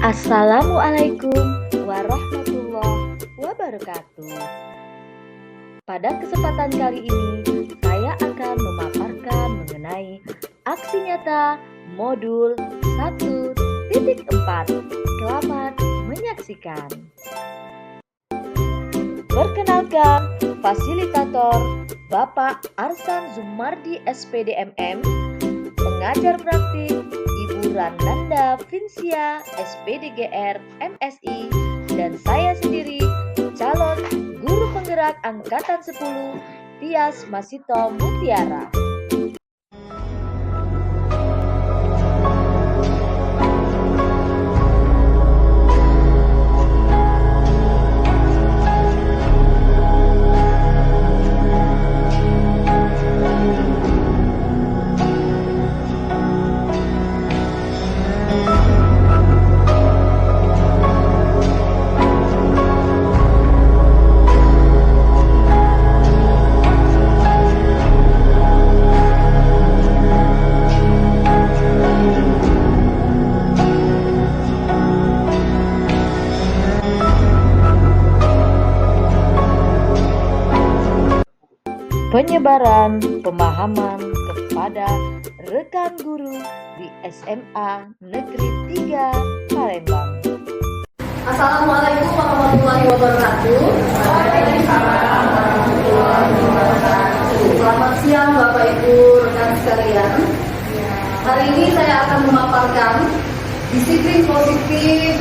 Assalamualaikum warahmatullahi wabarakatuh. Pada kesempatan kali ini, saya akan memaparkan mengenai aksi nyata modul 1.4. Selamat menyaksikan. Perkenalkan, fasilitator Bapak Arsan Zumardi SPDMM, pengajar praktik Ibu Rananda Vincia SPDGR MSI, dan saya sendiri calon guru penggerak angkatan 10 Tias Masito Mutiara. Penyebaran pemahaman kepada rekan guru di SMA Negeri 3 Palembang. Assalamualaikum warahmatullahi wabarakatuh. Selamat siang Bapak Ibu rekan sekalian. Hari ini saya akan memaparkan disiplin positif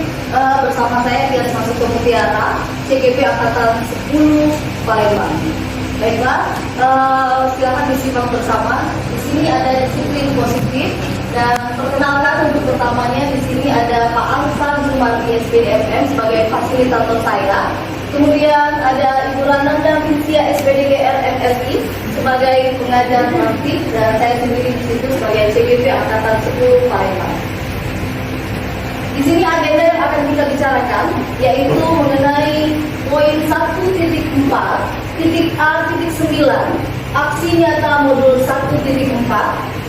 bersama saya Tias Masito Mutiara, CGP Angkatan 10 Palembang. Baiklah, silakan disimak bersama. Di sini ada disiplin positif dan perkenalkan untuk pertamanya di sini ada Pak Arsan Zumardi SPDMM sebagai fasilitator saya. Kemudian ada Ibu Rananda Vincia SPDGR MSI sebagai pengajar praktik dan saya sendiri di situ sebagai CGP Angkatan 10 Palembang. Di sini agenda yang akan kita bicarakan yaitu mengenai poin 1.4.A.9 aksi nyata modul 1.4,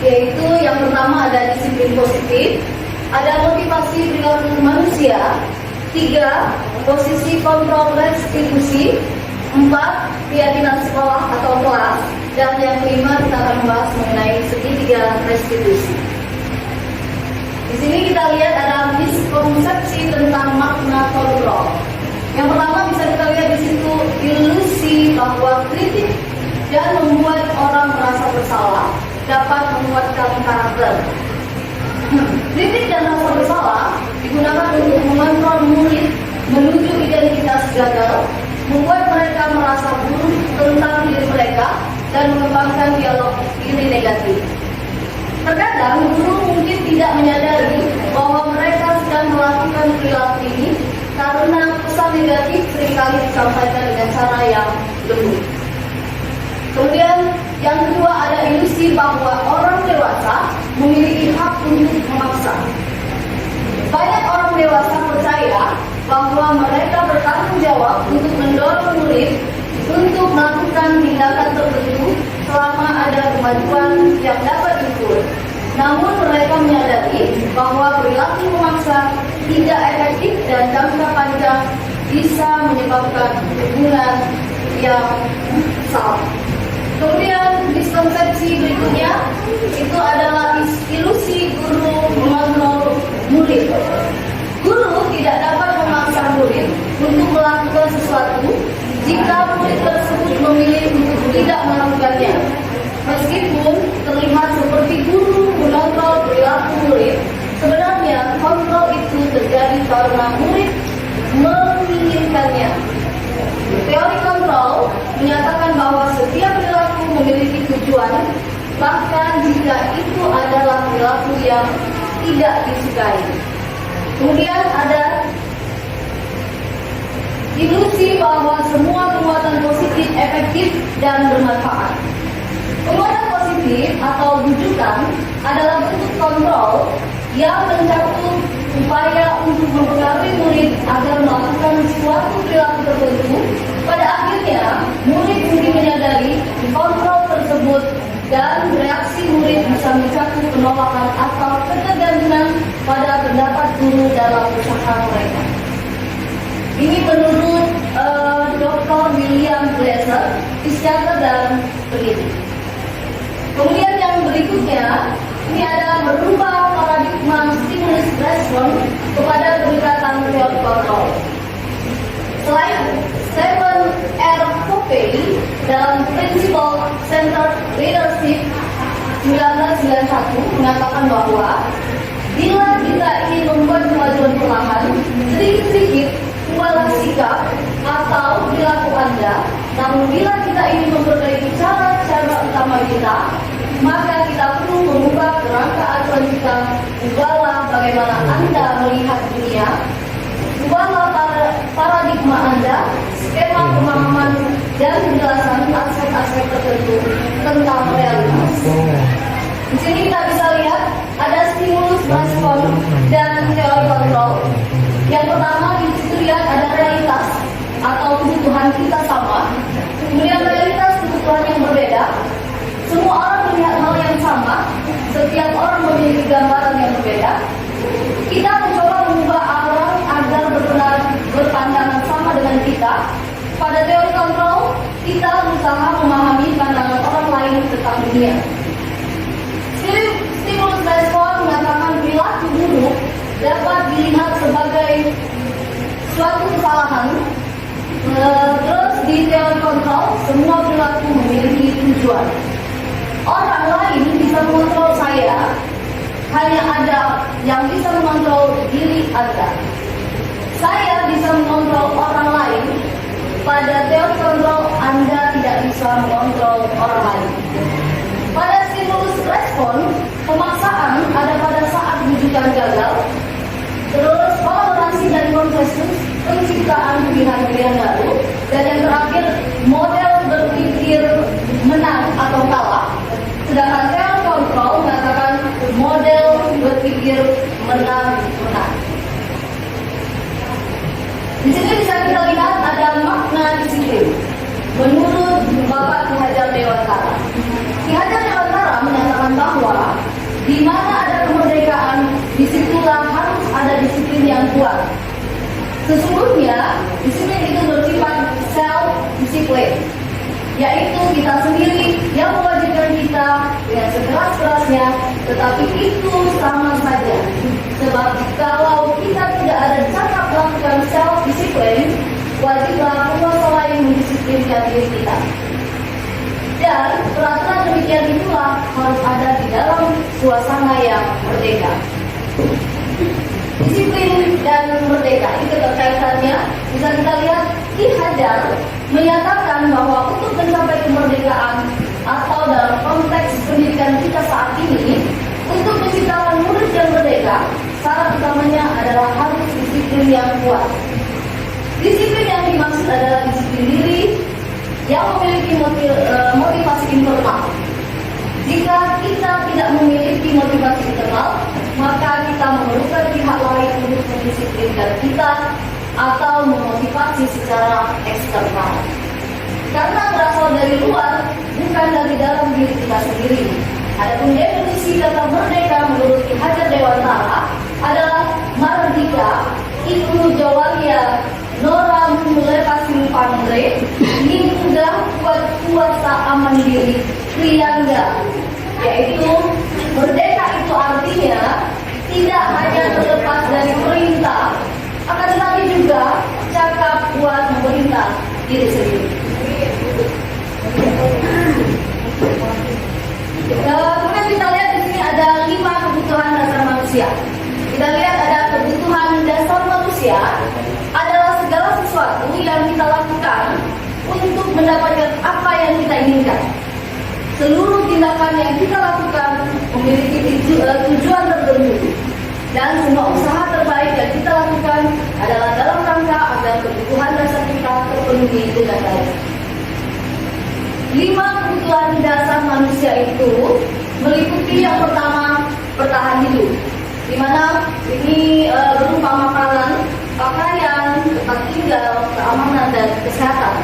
yaitu yang pertama ada disiplin positif, ada motivasi perilaku manusia, 3. Posisi kontrol restitusi, 4. Keyakinan sekolah atau kelas, dan yang kelima kita akan membahas mengenai segitiga restitusi. Di sini kita lihat ada miskonsepsi tentang makna kontrol. Yang pertama bisa kita lihat di situ ilusi bahwa kritik dan membuat orang merasa bersalah dapat menguatkan karakter. Kritik dan rasa bersalah digunakan untuk mengontrol murid menuju identitas gagal, membuat mereka merasa buruk tentang diri mereka dan mengembangkan dialog diri negatif. Terkadang guru mungkin tidak menyadari bahwa mereka sedang melakukan perilaku ini karena pesan negatif seringkali disampaikan dengan cara yang lembut. Kemudian yang kedua ada ilusi bahwa orang dewasa memiliki hak untuk memaksa. Banyak orang dewasa percaya bahwa mereka bertanggung jawab untuk mendorong murid untuk melakukan tindakan tertentu selama ada kemajuan yang dapat diukur. Namun mereka menyadari bahwa perilaku memaksa tidak efektif dan jangka panjang bisa menyebabkan hubungan yang salah. Kemudian miskonsepsi berikutnya itu adalah ilusi guru mengontrol murid. Guru tidak dapat memaksa murid untuk melakukan sesuatu jika murid tersebut memilih untuk tidak melakukannya. Meskipun terlihat seperti guru mengontrol perilaku murid, sebenarnya kontrol itu terjadi karena murid menginginkannya. Teori kontrol menyatakan bahwa setiap perilaku memiliki tujuan, bahkan jika itu adalah perilaku yang tidak disukai. Kemudian ada ilusi bahwa semua penguatan positif efektif dan bermanfaat. Penguatan positif atau bujukan adalah bentuk kontrol yang mencakup upaya untuk mempengaruhi murid agar melakukan suatu perilaku tertentu. Pada akhirnya, murid mungkin menyadari kontrol tersebut dan reaksi murid bisa mencakup penolakan atau ketergantungan pada pendapat guru maju dalam usaha mereka. Ini menurut Dr. William Glasser, psikiater dan peneliti. Kemudian yang berikutnya, ini ada merubah paradigma stimulus respon kepada pendekatan teori kontrol. Selain Stephen R. Covey dalam Principle Centered Leadership 1991 mengatakan bahwa bila kita ingin membuat kemajuan perlahan, sedikit-sedikit ubahlah sikap atau perilaku Anda. Namun bila kita ingin memperbaiki cara-cara utama kita, maka kita perlu mengubah kerangka acuan kita. Ubahlah bagaimana Anda melihat dunia, ubahlah paradigma Anda, skema pemahaman dan penjelasan aspek-aspek tertentu tentang realitas. Di sini kita bisa lihat ada stimulus respon dan teori kontrol. Yang pertama di situ lihat ada realitas atau kebutuhan kita sama, kemudian realitas kebutuhan yang berbeda. Semua orang melihat hal yang sama, setiap orang memiliki gambaran yang berbeda. Kita mencoba mengubah orang agar berpandangan sama dengan kita. Pada teori kontrol, kita berusaha memahami pandangan orang lain tentang dunia. Stimulus respon mengatakan perilaku buruk dapat dilihat sebagai suatu kesalahan. Terus di teori kontrol, semua perilaku memiliki tujuan. Orang lain bisa mengontrol saya, hanya ada yang bisa mengontrol diri Anda. Saya bisa mengontrol orang lain. Pada teori kontrol, Anda tidak bisa mengontrol orang lain. Pada stimulus respon, pemaksaan ada pada saat rujukan gagal. Terus kolaborasi dan konsensus, penciptaan pilihan-pilihan baru. Dan yang terakhir, model berpikir menang atau kalah. Sedangkan teori kontrol mengatakan model berpikir menang-menang. Di sini bisa kita lihat ada makna disiplin. Menurut Bapak Ki Hajar Dewantara, Ki Hajar Dewantara menyatakan bahwa di mana ada kemerdekaan, disitulah harus ada disiplin yang kuat. Sesungguhnya disiplin itu bersifat self-disiplin, yaitu kita sendiri yang mewajibkan kita dengan sekeras-kerasnya, tetapi itu sama saja. Sebab kalau kita tidak ada cara melakukan self-disiplin, wajiblah penguasa lain mendisiplinkan diri kita. Dan peraturan demikian itulah harus ada di dalam suasana yang merdeka. Disiplin dan merdeka itu keterkaitannya. Bisa kita lihat Ki Hajar menyatakan bahwa untuk mencapai kemerdekaan atau dalam konteks pendidikan kita saat ini, untuk menciptakan murid yang merdeka, syarat utamanya adalah harus disiplin yang kuat. Disiplin yang dimaksud adalah disiplin diri yang memiliki motivasi internal. Jika kita tidak memiliki motivasi internal, maka kita memerlukan pihak lain untuk mendisiplinkan kita atau memotivasi secara eksternal. Karena berasal dari luar, bukan dari dalam diri kita sendiri. Adapun definisi kata merdeka menurut Ki Hajar Dewantara adalah mardika, iku jawalia, nora mulepasi pangre, mudah kuat kuasa aman diri, priyangga. Yaitu merdeka itu artinya tidak hanya terlepas dari perintah, akan tetapi juga cakap buat memerintah diri sendiri. Kemudian kita lihat di sini ada 5 kebutuhan dasar manusia. Kita lihat ada kebutuhan dasar manusia adalah segala sesuatu yang kita lakukan untuk mendapatkan apa yang kita inginkan. Seluruh tindakan yang kita lakukan memiliki tujuan tertentu, dan semua usaha terbaik yang kita lakukan adalah dalam rangka agar kebutuhan dasar kita terpenuhi dengan baik. 5 kebutuhan dasar manusia itu meliputi yang pertama, bertahan hidup, di mana ini berupa makanan, pakaian, tempat tinggal, keamanan dan kesehatan.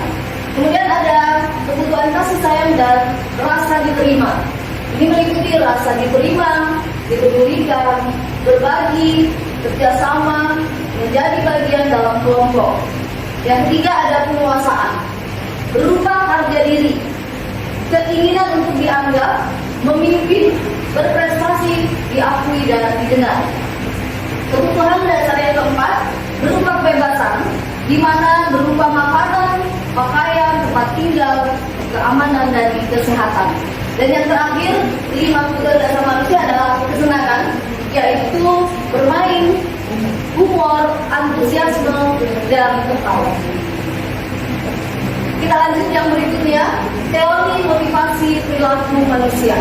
Kemudian ada kebutuhan kasih sayang dan rasa diterima. Ini meliputi rasa diterima, dipedulikan, berbagi, kerjasama, menjadi bagian dalam kelompok. Yang ketiga ada penguasaan, berupa harga diri, keinginan untuk dianggap, memimpin, berprestasi, diakui dan didengar. Kebutuhan dasar yang keempat berupa kebebasan, di mana berupa makanan, pakaian, tempat tinggal, keamanan dan kesehatan. Dan yang terakhir, 5 kebutuhan dasar manusia adalah kesenangan, yaitu bermain, humor, antusiasme, dan ketawa. Kita lanjut yang berikutnya, teori motivasi perilaku manusia.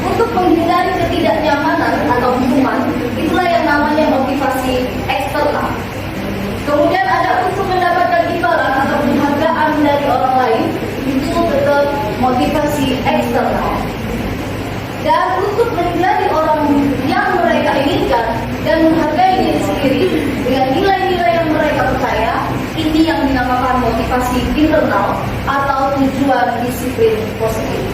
Untuk menghindari ketidaknyamanan atau hukuman, itulah yang namanya motivasi eksternal. Kemudian ada untuk mendapatkan imbalan atau penghargaan dari orang lain, itu tetap motivasi eksternal. Dan untuk menjadi orang yang mereka inginkan dan menghargai diri sendiri dengan nilai-nilai yang mereka percaya, ini yang dinamakan motivasi internal atau tujuan disiplin positif.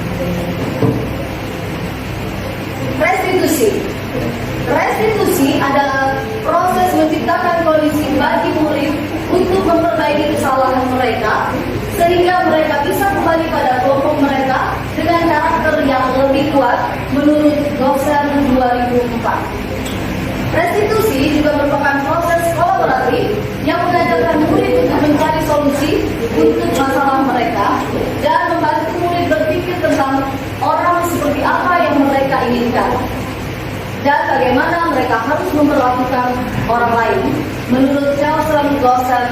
Restitusi adalah proses menciptakan kondisi bagi murid untuk memperbaiki kesalahan mereka sehingga mereka bisa kembali pada kelompok mereka dengan karakter yang lebih kuat menurut Goshen 2004. Restitusi juga merupakan proses kolaboratif yang mengajarkan murid untuk mencari solusi untuk masalah mereka dan membantu murid berpikir tentang orang seperti apa yang mereka inginkan dan bagaimana mereka harus memperlakukan orang lain menurut Charles Goshen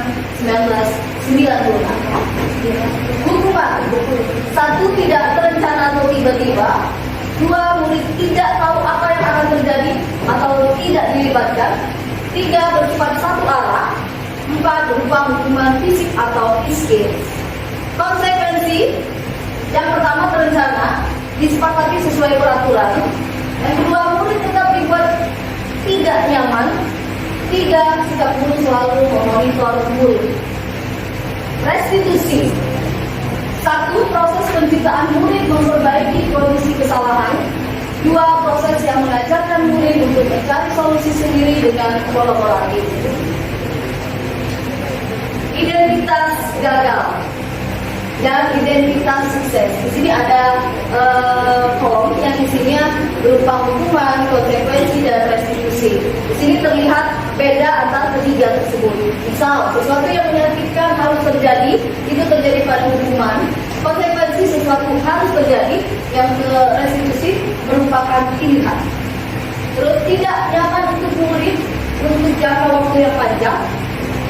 1996. Hukuman: 1. Tidak terencana atau tiba-tiba. 2. Murid tidak tahu apa yang akan terjadi atau tidak dilibatkan. 3. Bersifat satu arah. 4. Berupa hukuman fisik atau escape. Konsekuensi: yang pertama terencana, disepakati sesuai peraturan. Yang kedua, murid tetap dibuat tidak nyaman. 3. Sikap guru selalu memonitor murid. Restitusi: 1. Proses penciptaan murid memperbaiki kondisi kesalahan. 2. Proses yang mengajarkan murid untuk mencari solusi sendiri dengan kolaboratif. Identitas gagal dan identitas sukses. Di sini ada kolom yang isinya berupa hukuman, konsekuensi, dan restitusi. Di sini terlihat beda antara ketiga tersebut. Misal, sesuatu yang menyakitkan harus terjadi, itu terjadi pada hukuman. Konsekuensi sesuatu harus terjadi, yang ke restitusi merupakan pilihan. Terus tidak nyaman untuk murid untuk jangka waktu yang panjang.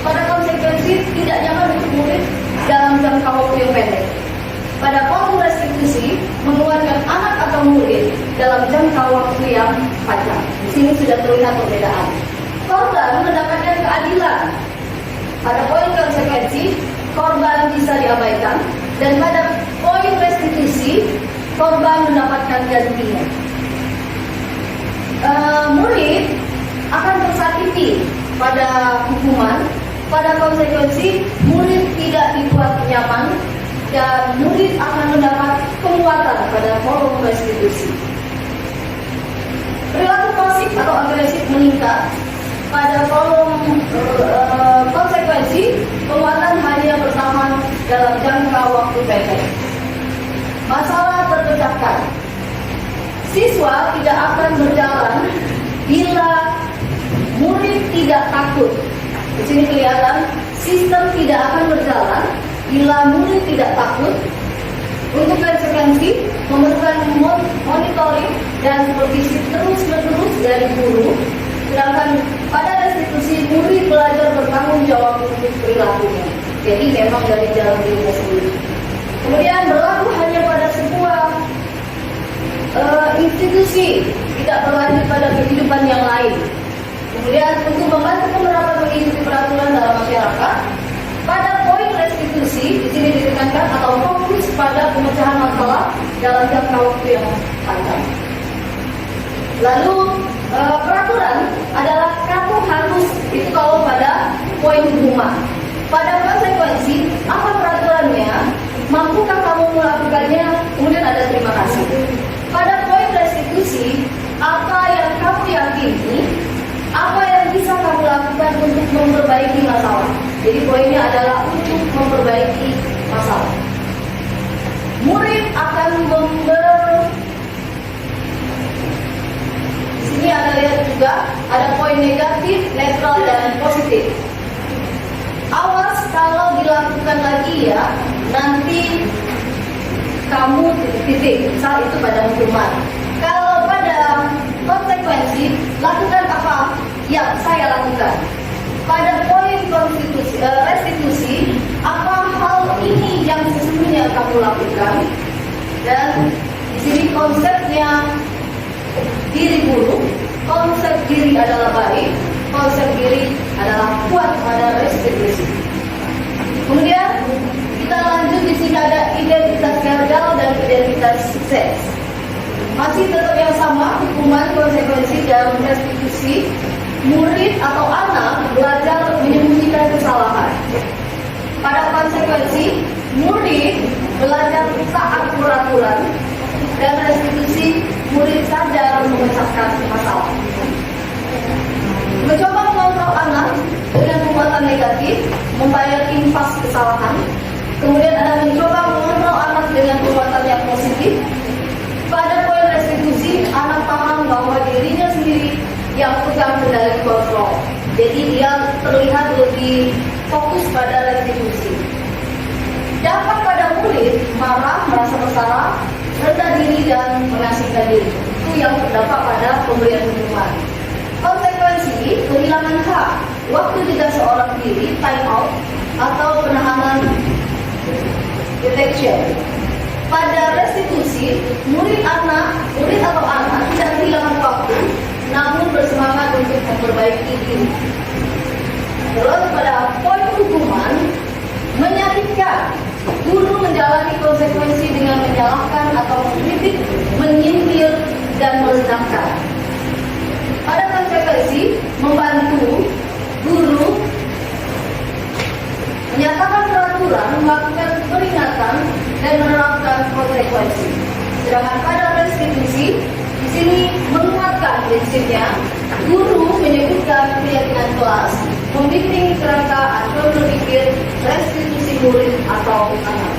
Pada konsekuensi tidak nyaman untuk murid dalam jangka waktu yang pendek. Pada kolom restitusi mengeluarkan anak atau murid dalam jangka waktu yang panjang. Di sini sudah terlihat perbedaan. Korban mendapatkan keadilan. Pada poin konsekuensi, korban bisa diabaikan, dan pada poin restitusi, korban mendapatkan gantinya. Murid akan tersakiti pada hukuman. Pada konsekuensi, murid tidak dibuat nyaman dan murid akan mendapat penguatan pada kolom restitusi. Perilaku pasif atau agresif meningkat. Pada kolom konsekuensi, penguatan hanya bertahan dalam jangka waktu pendek. Masalah terpecahkan. Siswa tidak akan berjalan bila murid tidak takut. Di sini kelihatan sistem tidak akan berjalan bila murid tidak takut. Untuk konsekuensi memerlukan monitoring dan supervisi terus-menerus dari guru. Sedangkan pada restitusi murid belajar bertanggung jawab untuk perilakunya. Jadi memang dari dalam dirinya sendiri. Kemudian berlaku hanya pada sebuah institusi, tidak berlanjut pada kehidupan yang lain. Kemudian untuk membantu penerapan mengikuti peraturan dalam masyarakat, pada poin restitusi di sini ditekankan atau fokus pada pemecahan masalah dalam jangka waktu yang panjang. Lalu peraturan adalah kamu harus, itu kalau pada poin hukuman. Pada konsekuensi, apa peraturannya? Mampukah kamu melakukannya? Kemudian ada terima kasih. Pada poin restitusi, apa yang kamu yakini, apa yang bisa untuk memperbaiki masalah. Jadi poinnya adalah untuk memperbaiki masalah. Murid akan di sini Anda lihat juga ada poin negatif, netral, dan positif. Awas kalau dilakukan lagi ya, nanti kamu titik. Misal itu pada hukuman. Kalau pada konsekuensi, lakukan apa yang saya lakukan. Pada poin restitusi, apa hal ini yang sesungguhnya kamu lakukan. Dan di sini konsepnya diri buruk, konsep diri adalah baik, konsep diri adalah kuat pada restitusi. Kemudian kita lanjut, di sini ada identitas gagal dan identitas sukses. Masih tetap yang sama, hukuman, konsekuensi, dan restitusi. Murid atau anak belajar menyembunyikan kesalahan. Pada konsekuensi, murid belajar taat peraturan, dan restitusi, murid sadar memecahkan masalah. Mencoba mengontrol anak dengan perbuatan negatif, membayar impas kesalahan. Kemudian Anda mencoba mengontrol anak dengan perbuatan yang positif. Pada poin restitusi, anak paham bahwa dirinya sendiri yang pegang kendali kontrol. Jadi dia terlihat lebih fokus pada restitusi. Dapat pada murid marah, merasa bersalah, rendah diri, dan mengasihkan diri. Itu yang terdapat pada pemberian hukuman. Konsekuensi, kehilangan hak, waktu jeda seorang diri, time out, atau penahanan detection. Pada restitusi, murid atau anak tidak kehilangan waktu, namun bersemangat untuk memperbaiki diri. Terus pada poin hukuman, menyakitkan, guru menjalani konsekuensi dengan menyalahkan atau mengkritik, menyindir, dan merendahkan. Pada konsekuensi, membantu guru menyatakan peraturan, melakukan peringatan, dan menerapkan konsekuensi. Sedangkan pada restitusi, di sini menguatkan prinsipnya, guru menyebutkan keyakinan kelas, membimbing kerangka atau berpikir restitusi murid atau anak.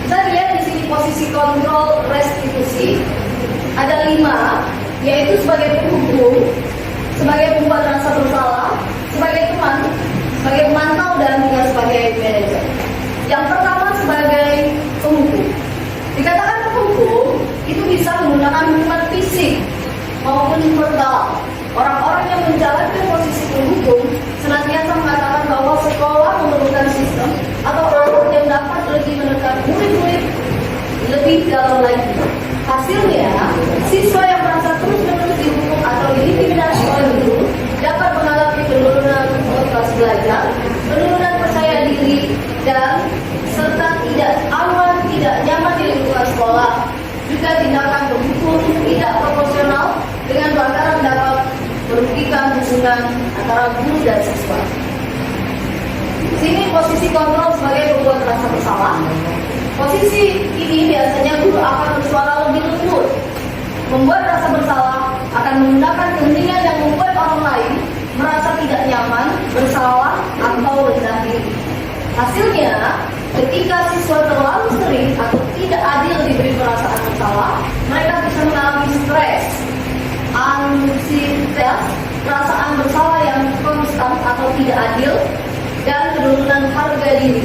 Kita lihat di sini posisi kontrol restitusi ada 5, yaitu sebagai penghukum, sebagai pembuat rasa bersalah, sebagai teman, sebagai pemantau, dan juga sebagai manajer. Yang pertama sebagai penghukum. Dikatakan penghukum itu bisa menggunakan hukuman fisik maupun verbal. Orang-orang yang menjalankan posisi penghukum senantiasa mengatakan bahwa sekolah memerlukan sistem atau alat yang dapat lebih menekan murid-murid lebih dalam lagi. Hasilnya, siswa yang merasa terus-menerus dihukum atau diintimidasi oleh guru dapat mengalami penurunan motivasi belajar, penurunan percaya diri, dan serta tidak aman, tidak nyaman di lingkungan sekolah. Juga tindakan berhukum tidak proporsional dengan lantaran dapat merugikan hubungan antara guru dan siswa. Sini posisi kontrol sebagai pembuat rasa bersalah. Posisi ini biasanya guru akan bersuara lebih lembut. Membuat rasa bersalah akan menggunakan kepentingan yang membuat orang lain merasa tidak nyaman, bersalah, atau rendah diri. Hasilnya, ketika siswa terlalu sering atau tidak adil diberi perasaan bersalah, mereka bisa mengalami stres, anksietas, perasaan bersalah yang konstan atau tidak adil, dan penurunan harga diri.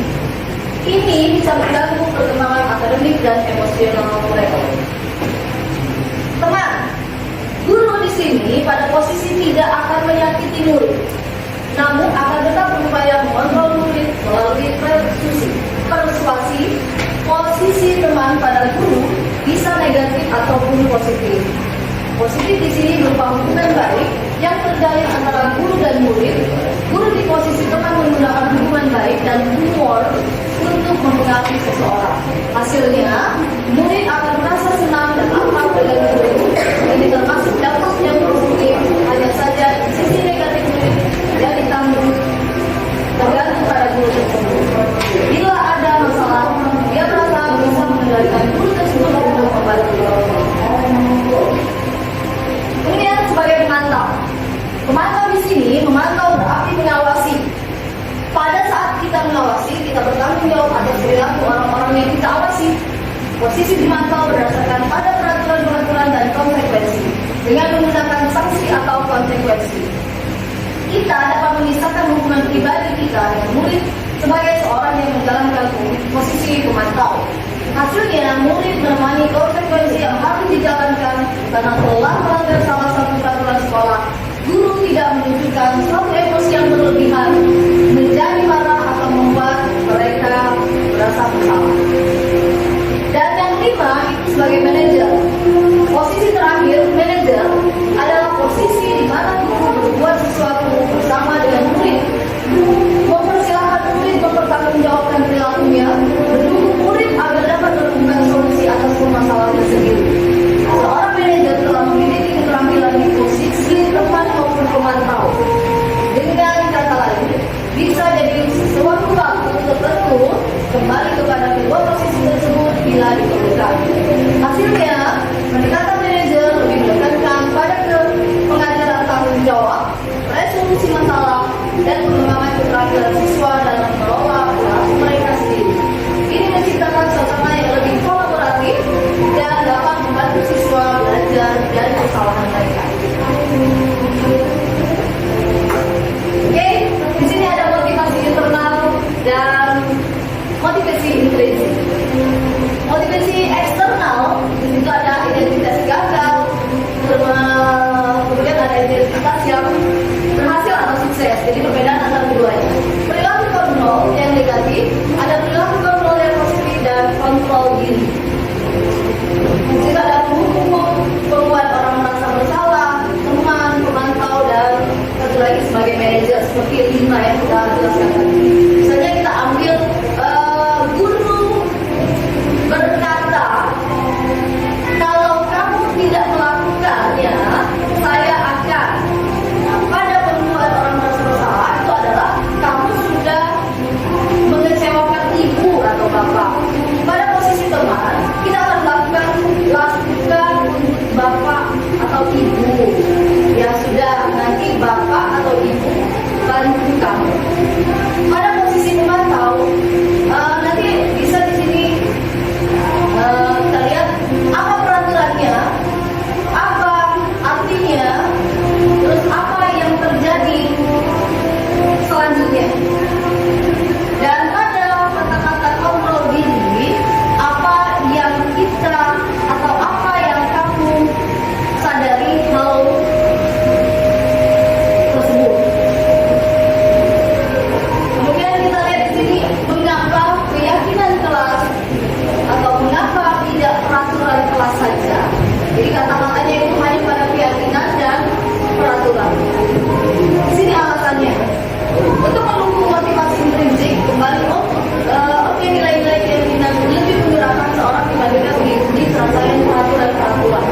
Ini bisa mengganggu perkembangan akademik dan emosional mereka. Teman, guru di sini pada posisi tidak akan menyakiti murid, namun akan tetap berupaya mengontrol murid melalui persuasi. Posisi teman pada guru bisa negatif ataupun positif. Positif di sini berupa hubungan baik yang terjalin antara guru dan murid. Guru di posisi teman menggunakan hubungan baik dan humor untuk mempengaruhi seseorang. Hasilnya, murid akan merasa senang dan akrab dengan guru. Ini termasuk dampak yang positif. Hanya saja sisi negatif murid tidak ditanggung, tergantung pada guru tersebut. Bila ada masalah, dia merasa bisa mengendalikan guru tersebut untuk membantu. Kemudian sebagai pemantau bisa posisi dimantau berdasarkan pada peraturan-peraturan dan konsekuensi dengan menggunakan sanksi atau konsekuensi. Kita dapat memisahkan hubungan pribadi kita dengan murid sebagai seorang yang menjalankan posisi pemantau. Hasilnya, murid menemani konsekuensi yang harus dijalankan karena telah melanggar salah satu peraturan sekolah. Guru tidak menunjukkan suatu emosi yang berlebihan, menjadi marah atau membuat mereka merasa bersalah. Dan yang kelima, itu sebagai manajer. Posisi terakhir, manajer, adalah posisi di mana guru berbuat sesuatu bersama dengan murid, mempersilahkan murid mempertanggungjawabkan perilakunya, mendukung murid agar dapat menemukan solusi atas permasalahan sendiri. Seorang manajer telah memiliki keterampilan di posisi teman maupun pemantau. Dengan kata lain, bisa jadi sewaktu-waktu tertentu kembali kepada kedua posisi tersebut bila diperlukan. Hasilnya, pendekatan manajer lebih menekankan pada pengajaran tanggung jawab, resolusi masalah, dan pengembangan keterampilan siswa dalam mengelola perilaku mereka sendiri. Ini menciptakan suasana yang lebih kolaboratif dan dapat membantu siswa belajar dari kesalahan mereka. Oke, di sini ada motivasi internal dan motivasi intrinsik. Motivasi eksternal itu ada identitas gagal, kemudian ada identitas yang berhasil atau sukses. Jadi perbedaan antara keduanya. Perilaku kontrol yang negatif, ada perilaku kontrol yang positif dan kontrol diri. Jika ada penghukum, membuat orang merasa bersalah, teman, pemantau, dan satu lagi sebagai manajer seperti 5 yang kita jelaskan tadi. Misalnya kita ambil guru berkata, kalau kamu tidak melakukannya, saya akan. Nah, pada membuat orang merasa bersalah itu adalah kamu sudah mengecewakan ibu atau bapak. Pada posisi teman, kita akan lakukan bapak atau ibu. Ya sudah, nanti bapak atau ibu bantu kamu. Pada posisi pemantau, nanti bisa di sini kita lihat apa peraturannya, apa artinya, terus apa yang terjadi selanjutnya. Dan pada kata-kata kontrol diri, apa yang kita atau apa yang kamu sadari hal tersebut. Kemudian kita lihat di sini mengapa keyakinan kelas atau mengapa tidak peraturan kelas saja. Jadi kata-katanya itu hanya pada keyakinan dan peraturan. Di sini alasannya untuk mendukung motivasi intrinsik kembali nilai-nilai keyakinan lebih menggerakkan seorang dibandingkan mengikuti serangkaian peraturan-peraturan.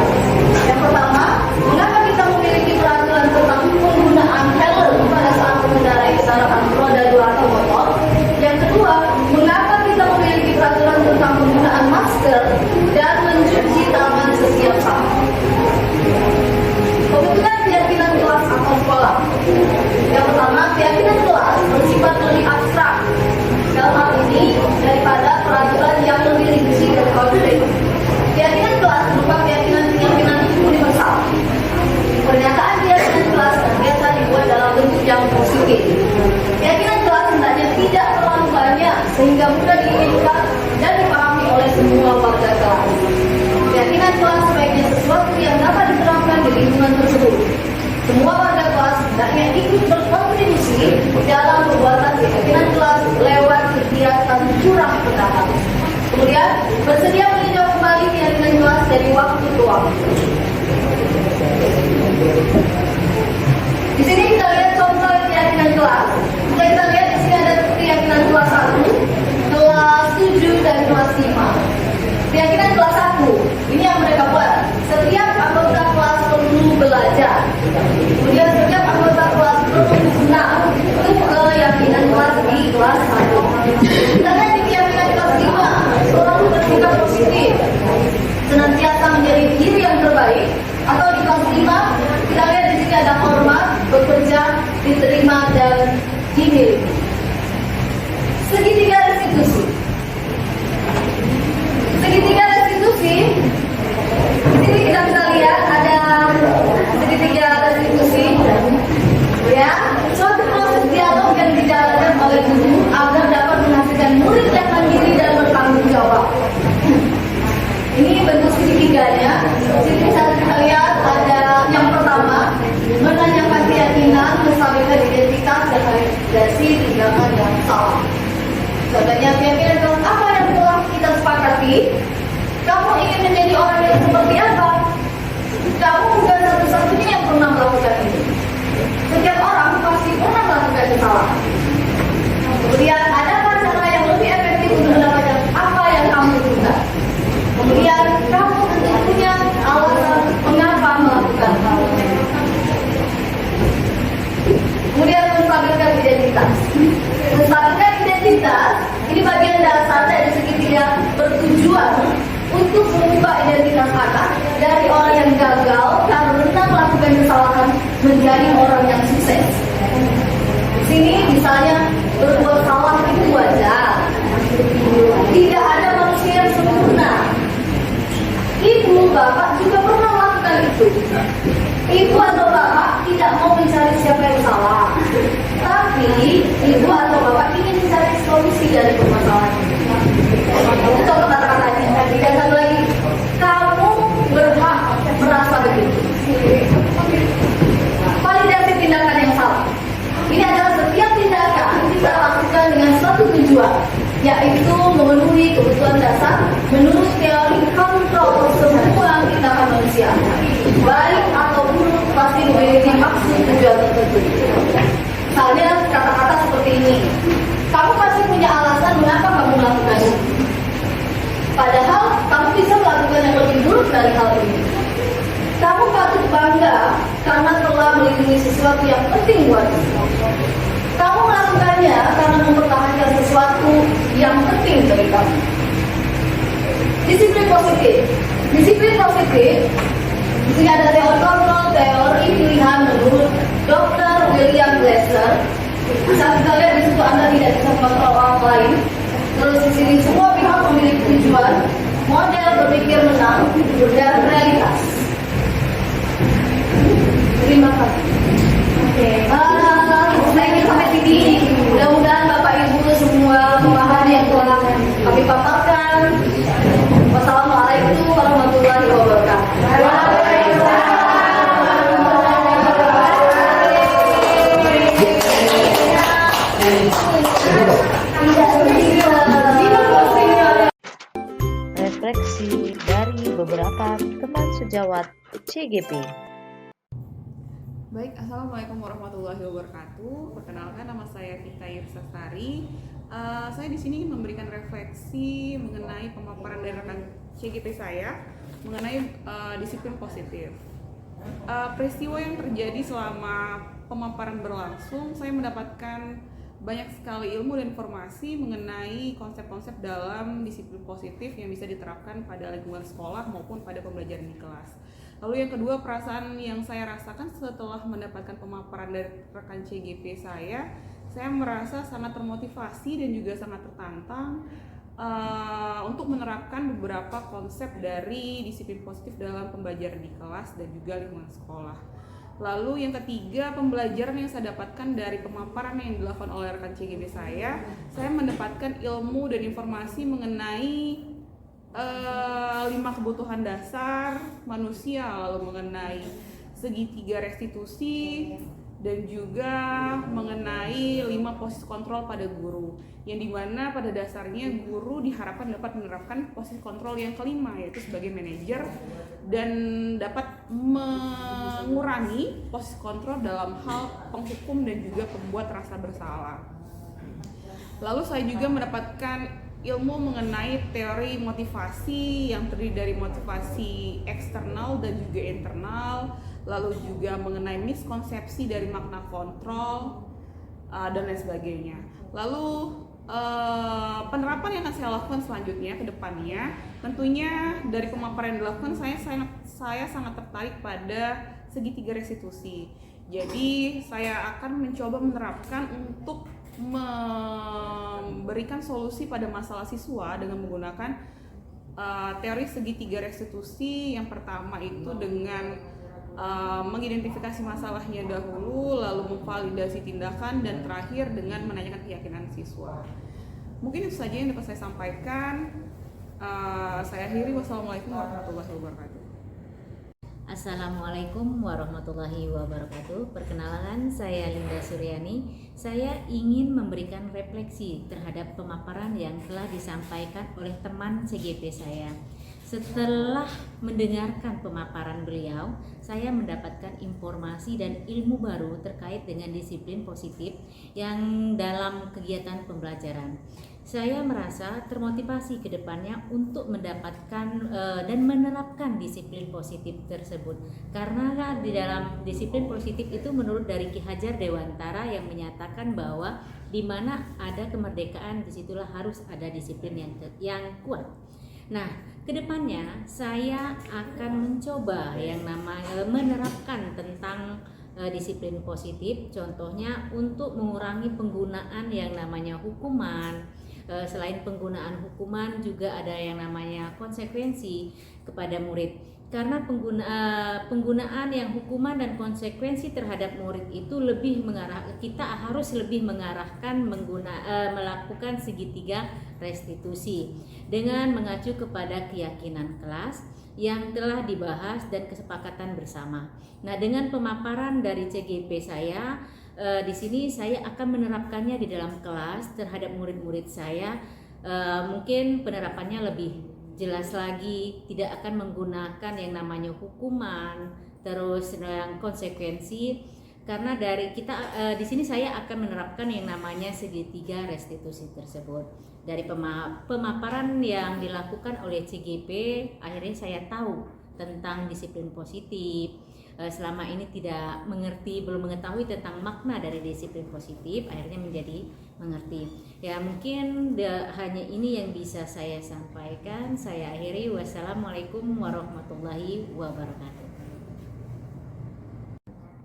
Yang pertama, mengapa kita memiliki peraturan tentang penggunaan helm pada saat mengendarai kendaraan roda 2 atau motor? Yang kedua, mengapa kita memiliki peraturan tentang penggunaan masker dan mencuci tangan setiap saat? Pembentukan keyakinan kelas atau sekolah. Yang pertama, keyakinan kelas bersifat lebih abstrak dalam hal ini daripada peraturan yang lebih rinci dan konkret. Keyakinan kelas berupa keyakinan universal. Pernyataan keyakinan kelas biasa dibuat dalam bentuk yang positif. Keyakinan kelas hendaknya tidak terlalu banyak sehingga mudah diinginkan dan dipahami oleh semua warga kelas. Keyakinan kelas sebaiknya sesuatu yang dapat diterapkan di lingkungan tersebut. Semua warga kelas hendaknya ikut berkontribusi dalam perbuatan keyakinan kelas lewat kegiatan curah pendapat. Kemudian bersedia meninjau kembali keyakinan kelas dari waktu ke waktu. Di sini kita lihat contoh keyakinan kelas. Kita lihat di sini ada keyakinan kelas 1, kelas 7 dan kelas 5. Keyakinan kelas 1 ini yang mereka buat. Setiap anggota kelas perlu belajar. Kemudian setiap anggota kelas perlu senang. Itu keyakinan kelas di kelas 1. Karena di keyakinan kelas 5 selalu bersikap positif, senantiasa menjadi diri yang terbaik. Atau di kelas 5 kita lihat di sini ada hormat, bekerja, diterima dan dimiliki. Segitiga restitusi. Segitiga restitusi tindakan yang salah. Contohnya keyakinan dalam apa yang telah kita sepakati. Kamu ingin menjadi orang yang seperti apa? Kamu bukan satu-satunya yang pernah melakukan itu. Setiap orang pasti pernah melakukan kesalahan. Kemudian adakah cara yang lebih efektif untuk mendapatkan apa yang kamu butuhkan? Kemudian kamu tentu punya alasan mengapa melakukan hal itu. Kemudian menstabilkan identitas. Menstabilkan identitas ini bagian dasar dari segitiga bertujuan untuk mengubah identitas anak dari orang yang gagal karena melakukan kesalahan menjadi orang yang sukses. Di sini misalnya berbuat salah itu wajar. Tidak ada manusia yang sempurna. Ibu, bapak juga pernah melakukan itu. Ibu atau bapak tidak mau mencari siapa yang salah, tapi ibu atau bapak ingin mencari solusi dari permasalahan itu. Untuk kata-katanya, dan satu lagi, kamu berhak merasa begitu. Validasi tindakan yang salah. Ini adalah setiap tindakan kita lakukan dengan suatu tujuan, yaitu memenuhi kebutuhan dasar menurut teori kontrol semua tindakan manusia. Baik atau buruk pasti memiliki maksud tujuan tertentu. Misalnya kata-kata seperti ini, kamu pasti punya alasan mengapa kamu melakukan itu. Padahal kamu bisa melakukan yang lebih buruk dari hal ini. Kamu patut bangga karena telah melindungi sesuatu yang penting buatmu. Kamu melakukannya karena mempertahankan sesuatu yang penting bagi kamu. Disiplin positif. Disiplin positif. Di sini ada teori kontrol, teori pilihan menurut Dr. William Glasser. Saat kita lihat di situ Anda tidak bisa mengontrol orang lain. Terus di sini semua pihak memiliki tujuan, model berpikir menang, dan realitas. Terima kasih. Saya ingin sampai sini. Mudah-mudahan Bapak Ibu semua memahami yang telah kami paparkan. Wassalamualaikum warahmatullahi wabarakatuh. Refleksi dari beberapa teman sejawat CGP. Baik, Assalamualaikum warahmatullahi wabarakatuh. Perkenalkan, nama saya Vita Yursastari. Saya di sini memberikan refleksi mengenai pemaparan dari rekan CGP saya mengenai disiplin positif. Peristiwa yang terjadi selama pemaparan berlangsung, saya mendapatkan banyak sekali ilmu dan informasi mengenai konsep-konsep dalam disiplin positif yang bisa diterapkan pada lingkungan sekolah maupun pada pembelajaran di kelas. Lalu yang kedua, perasaan yang saya rasakan setelah mendapatkan pemaparan dari rekan CGP saya merasa sangat termotivasi dan juga sangat tertantang untuk menerapkan beberapa konsep dari disiplin positif dalam pembelajaran di kelas dan juga lingkungan sekolah. Lalu yang ketiga, pembelajaran yang saya dapatkan dari pemaparan yang dilakukan oleh rekan CGP saya mendapatkan ilmu dan informasi mengenai 5 kebutuhan dasar manusia, lalu mengenai segitiga restitusi, dan juga mengenai 5 posisi kontrol pada guru, yang dimana pada dasarnya guru diharapkan dapat menerapkan posisi kontrol yang kelima, yaitu sebagai manajer, dan dapat mengurangi posisi kontrol dalam hal penghukum dan juga pembuat rasa bersalah. Lalu saya juga mendapatkan ilmu mengenai teori motivasi yang terdiri dari motivasi eksternal dan juga internal, lalu juga mengenai miskonsepsi dari makna kontrol dan lain sebagainya. Lalu penerapan yang akan saya lakukan selanjutnya ke depannya, tentunya dari pemaparan yang dilakukan saya sangat tertarik pada segitiga restitusi. Jadi saya akan mencoba menerapkan untuk memberikan solusi pada masalah siswa dengan menggunakan teori segitiga restitusi. Yang pertama itu dengan mengidentifikasi masalahnya dahulu, lalu memvalidasi tindakan, dan terakhir dengan menanyakan keyakinan siswa. Mungkin itu saja yang dapat saya sampaikan. Saya akhiri. Wassalamualaikum warahmatullahi wabarakatuh. Assalamualaikum warahmatullahi wabarakatuh. Perkenalkan, saya Linda Suryani. Saya ingin memberikan refleksi terhadap pemaparan yang telah disampaikan oleh teman CGP saya. Setelah mendengarkan pemaparan beliau, saya mendapatkan informasi dan ilmu baru terkait dengan disiplin positif yang dalam kegiatan pembelajaran. Saya merasa termotivasi ke depannya untuk mendapatkan dan menerapkan disiplin positif tersebut. Karena di dalam disiplin positif itu menurut dari Ki Hajar Dewantara yang menyatakan bahwa di mana ada kemerdekaan disitulah harus ada disiplin yang kuat. Nah, kedepannya saya akan mencoba yang namanya menerapkan tentang disiplin positif. Contohnya untuk mengurangi penggunaan yang namanya hukuman. Selain penggunaan hukuman juga ada yang namanya konsekuensi kepada murid. Karena penggunaan yang hukuman dan konsekuensi terhadap murid itu kita harus lebih mengarahkan melakukan segitiga restitusi dengan mengacu kepada keyakinan kelas yang telah dibahas dan kesepakatan bersama. Nah, dengan pemaparan dari CGP saya di sini saya akan menerapkannya di dalam kelas terhadap murid-murid saya. Mungkin penerapannya lebih jelas lagi, tidak akan menggunakan yang namanya hukuman, terus yang konsekuensi. Karena dari kita di sini saya akan menerapkan yang namanya segitiga restitusi tersebut. Dari pemaparan yang dilakukan oleh CGP, akhirnya saya tahu tentang disiplin positif. Selama ini belum mengetahui tentang makna dari disiplin positif, akhirnya menjadi mengerti. Ya, mungkin hanya ini yang bisa saya sampaikan. Saya akhiri. Wassalamualaikum warahmatullahi wabarakatuh.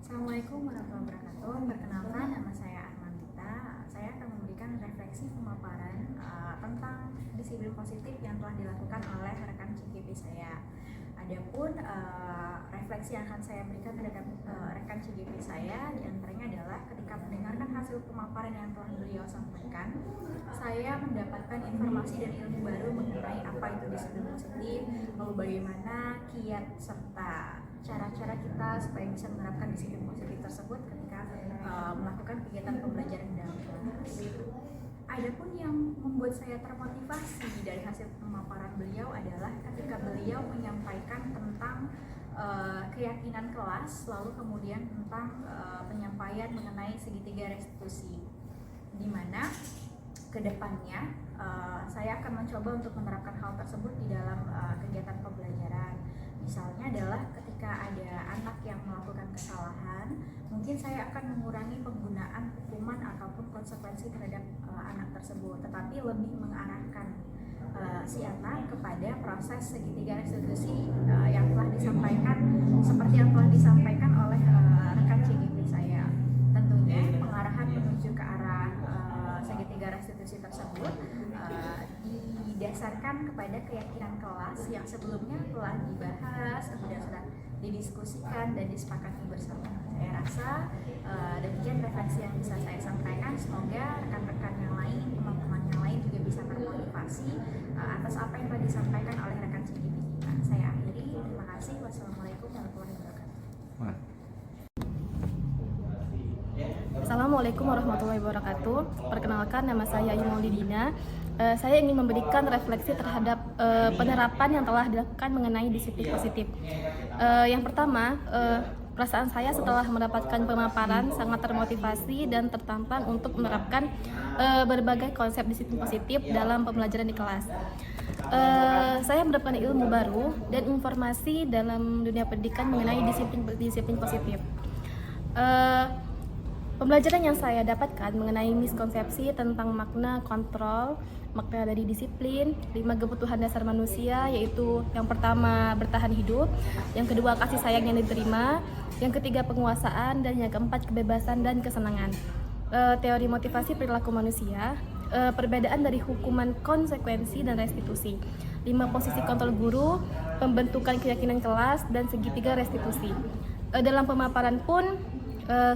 Assalamualaikum warahmatullahi wabarakatuh. Perkenalkan, nama saya Armandita. Saya akan memberikan refleksi pemaparan tentang disiplin positif yang telah dilakukan oleh rekan CGP saya. Adapun refleksi yang akan saya berikan terhadap rekan CGP saya diantaranya adalah ketika mendengarkan hasil pemaparan yang telah beliau sampaikan, saya mendapatkan informasi dan ilmu baru mengenai apa itu disiplin positif, lalu bagaimana kiat serta cara-cara kita supaya bisa menerapkan disiplin positif tersebut ketika melakukan kegiatan pembelajaran dalam kelas. Adapun yang membuat saya termotivasi dari hasil pemaparan beliau adalah ketika beliau menyampaikan tentang keyakinan kelas, lalu kemudian tentang penyampaian mengenai segitiga restitusi, di mana kedepannya saya akan mencoba untuk menerapkan hal tersebut di dalam kegiatan pembelajaran. Misalnya adalah ketika ada anak yang melakukan kesalahan, mungkin saya akan mengurangi penggunaan hukuman ataupun konsekuensi terhadap anak tersebut, tetapi lebih mengarahkan si anak kepada proses segitiga restitusi yang telah disampaikan, seperti yang telah disampaikan oleh rekan CGP saya. Tentunya pengarahan menuju ke arah segitiga restitusi tersebut didasarkan kepada keyakinan kelas yang sebelumnya telah dibahas, kemudian sudah didiskusikan dan disepakati bersama. Saya rasa demikian refleksi yang bisa saya sampaikan. Semoga rekan-rekan yang lain, teman-teman yang lain juga bisa termotivasi atas apa yang telah disampaikan oleh rekan CGP kita. Saya akhiri. Terima kasih. Wassalamualaikum warahmatullahi wabarakatuh. Assalamualaikum warahmatullahi wabarakatuh. Perkenalkan, nama saya Ayu Maulidina. Saya ingin memberikan refleksi terhadap penerapan yang telah dilakukan mengenai disiplin positif. Yang pertama, perasaan saya setelah mendapatkan pemaparan sangat termotivasi dan tertantang untuk menerapkan berbagai konsep disiplin positif dalam pembelajaran di kelas. Saya mendapatkan ilmu baru dan informasi dalam dunia pendidikan mengenai disiplin positif. Pembelajaran yang saya dapatkan mengenai miskonsepsi tentang makna kontrol, makna dari disiplin, 5 kebutuhan dasar manusia, yaitu yang pertama bertahan hidup, yang kedua kasih sayang yang diterima, yang ketiga penguasaan, dan yang keempat kebebasan dan kesenangan. Teori motivasi perilaku manusia, perbedaan dari hukuman, konsekuensi, dan restitusi, 5 posisi kontrol guru, pembentukan keyakinan kelas, dan segitiga restitusi. Dalam pemaparan pun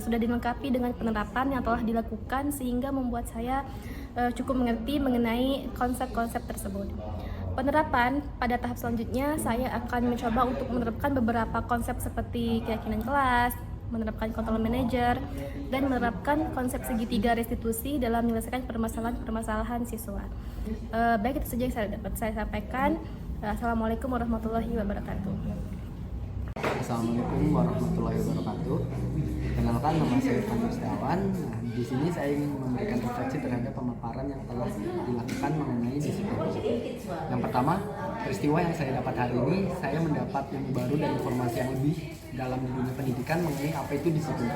sudah dilengkapi dengan penerapan yang telah dilakukan sehingga membuat saya cukup mengerti mengenai konsep-konsep tersebut. penerapan pada tahap selanjutnya saya akan mencoba untuk menerapkan beberapa konsep seperti keyakinan kelas, menerapkan control manager, dan menerapkan konsep segitiga restitusi dalam menyelesaikan permasalahan siswa. Baik, itu saja yang dapat saya sampaikan. Assalamualaikum warahmatullahi wabarakatuh. Assalamualaikum warahmatullahi wabarakatuh. Kenalkan, nama saya Fandi Setiawan. Nah, di sini saya ingin memberikan refleksi terhadap pemaparan yang telah dilakukan mengenai disiplin. Yang pertama, peristiwa yang saya dapat hari ini, saya mendapat ilmu baru dan informasi yang lebih dalam dunia pendidikan mengenai apa itu disiplin.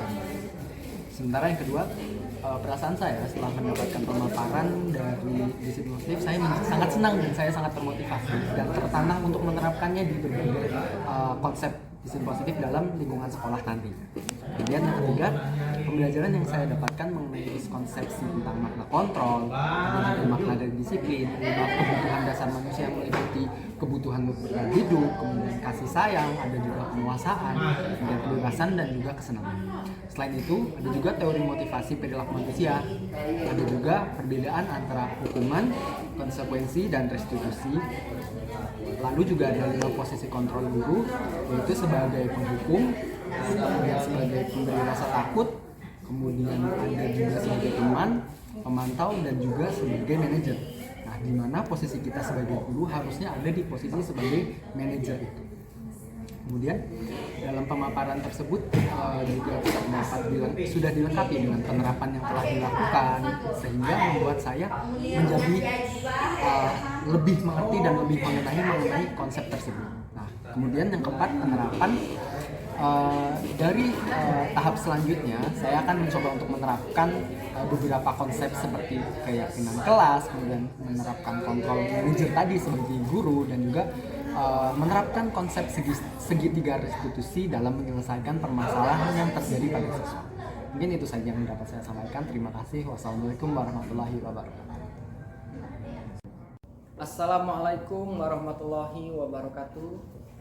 Sementara yang kedua, perasaan saya setelah mendapatkan pemaparan dari disiplin positif, saya sangat senang dan saya sangat termotivasi dan tertantang untuk menerapkannya di berbagai konsep disiplin positif dalam lingkungan sekolah nanti. Kemudian yang ketiga, pembelajaran yang saya dapatkan mengenai miskonsepsi tentang makna kontrol, makna dari disiplin, kebutuhan dasar manusia yang meliputi kebutuhan bertahan hidup, kemudian kasih sayang, ada juga penguasaan, kemudian kebebasan dan juga kesenangan. Selain itu, ada juga teori motivasi perilaku manusia, ada juga perbedaan antara hukuman, konsekuensi, dan restitusi. Lalu juga ada 5 posisi kontrol guru, yaitu sebagai penghukum, kemudian sebagai pemberi rasa takut, kemudian ada juga sebagai teman, pemantau, dan juga sebagai manajer. Nah, di mana posisi kita sebagai guru harusnya ada di posisi sebagai manajer itu. Kemudian dalam pemaparan tersebut juga sudah dilengkapi dengan penerapan yang telah dilakukan, sehingga membuat saya menjadi lebih mengerti dan lebih mengenai konsep tersebut. Nah, kemudian yang keempat, penerapan. Dari tahap selanjutnya saya akan mencoba untuk menerapkan beberapa konsep seperti keyakinan kelas, kemudian menerapkan kontrol manajer tadi sebagai guru, dan juga menerapkan konsep segitiga restitusi dalam menyelesaikan permasalahan yang terjadi pada siswa. Mungkin itu saja yang dapat saya sampaikan. Terima kasih. Wassalamualaikum warahmatullahi wabarakatuh. Assalamualaikum warahmatullahi wabarakatuh.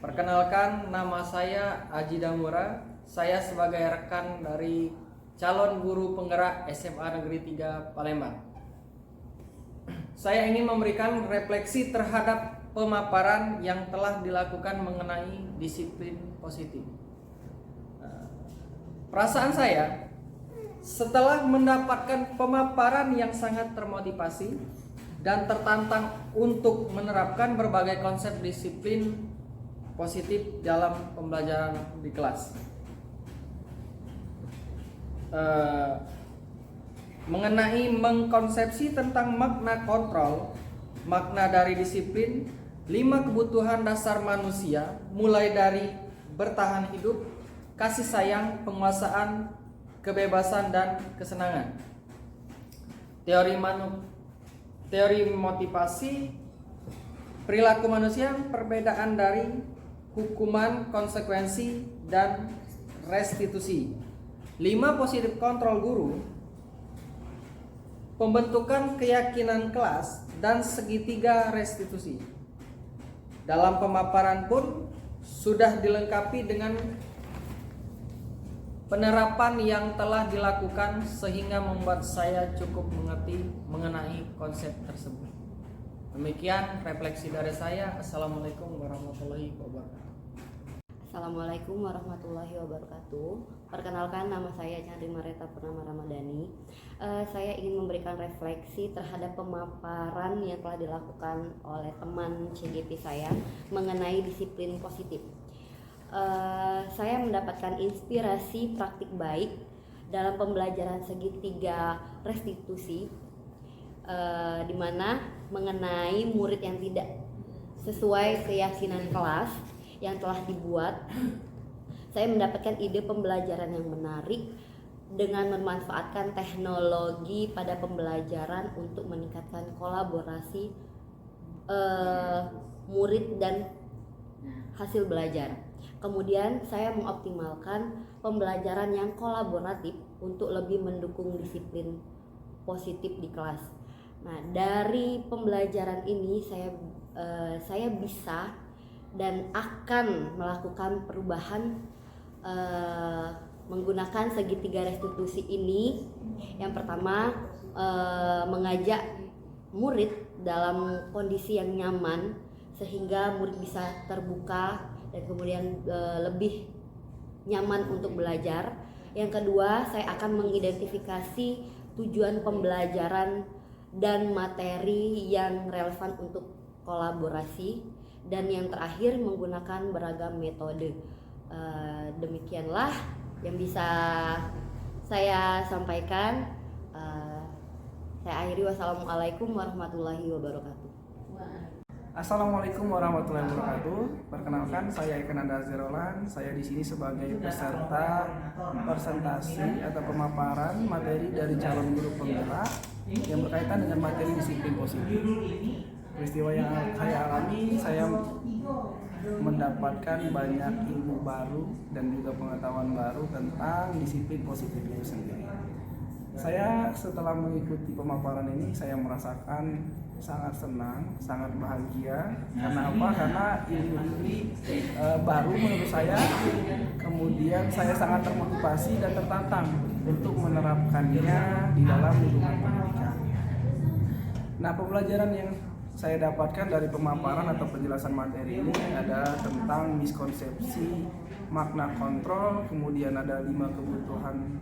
Perkenalkan, nama saya Aji Damura. Saya sebagai rekan dari calon guru penggerak SMA Negeri 3 Palembang. Saya ingin memberikan refleksi terhadap pemaparan yang telah dilakukan mengenai disiplin positif. Perasaan saya setelah mendapatkan pemaparan yang sangat termotivasi dan tertantang untuk menerapkan berbagai konsep disiplin positif dalam pembelajaran di kelas. Mengenai mengkonsepsi tentang makna kontrol, makna dari disiplin, 5 kebutuhan dasar manusia, mulai dari bertahan hidup, kasih sayang, penguasaan, kebebasan, dan kesenangan. Teori motivasi perilaku manusia, perbedaan dari hukuman, konsekuensi, dan restitusi. 5 positif kontrol guru, pembentukan keyakinan kelas, dan segitiga restitusi. Dalam pemaparan pun sudah dilengkapi dengan penerapan yang telah dilakukan sehingga membuat saya cukup mengerti mengenai konsep tersebut. Demikian refleksi dari saya. Assalamualaikum warahmatullahi wabarakatuh. Assalamualaikum warahmatullahi wabarakatuh. Perkenalkan, nama saya Chandri Mareta Purnama Ramadhani. Saya ingin memberikan refleksi terhadap pemaparan yang telah dilakukan oleh teman CGP saya mengenai disiplin positif. Saya mendapatkan inspirasi praktik baik dalam pembelajaran segitiga restitusi, di mana mengenai murid yang tidak sesuai keyakinan kelas yang telah dibuat. Saya mendapatkan ide pembelajaran yang menarik dengan memanfaatkan teknologi pada pembelajaran untuk meningkatkan kolaborasi murid dan hasil belajar. Kemudian saya mengoptimalkan pembelajaran yang kolaboratif untuk lebih mendukung disiplin positif di kelas. Nah, dari pembelajaran ini saya bisa dan akan melakukan perubahan menggunakan segitiga restitusi ini. Yang pertama, mengajak murid dalam kondisi yang nyaman sehingga murid bisa terbuka dan kemudian lebih nyaman untuk belajar. Yang kedua, saya akan mengidentifikasi tujuan pembelajaran dan materi yang relevan untuk kolaborasi, dan yang terakhir menggunakan beragam metode. Demikianlah yang bisa saya sampaikan. Saya akhiri, wassalamualaikum warahmatullahi wabarakatuh. Assalamualaikum warahmatullahi wabarakatuh. Perkenalkan, saya Ikan Anda Zerolan. Saya di sini sebagai peserta presentasi atau pemaparan materi dari calon guru penggerak yang berkaitan dengan materi disiplin positif. Peristiwa yang saya alami, saya mendapatkan banyak ilmu baru dan juga pengetahuan baru tentang disiplin positif itu sendiri. Saya setelah mengikuti pemaparan ini, saya merasakan sangat senang, sangat bahagia. Karena apa? Karena ilmu ini baru menurut saya. Kemudian saya sangat termotivasi dan tertantang untuk menerapkannya di dalam lingkungan pendidikan. Nah, pembelajaran yang saya dapatkan dari pemaparan atau penjelasan materi ini ada tentang miskonsepsi makna kontrol, kemudian ada 5 kebutuhan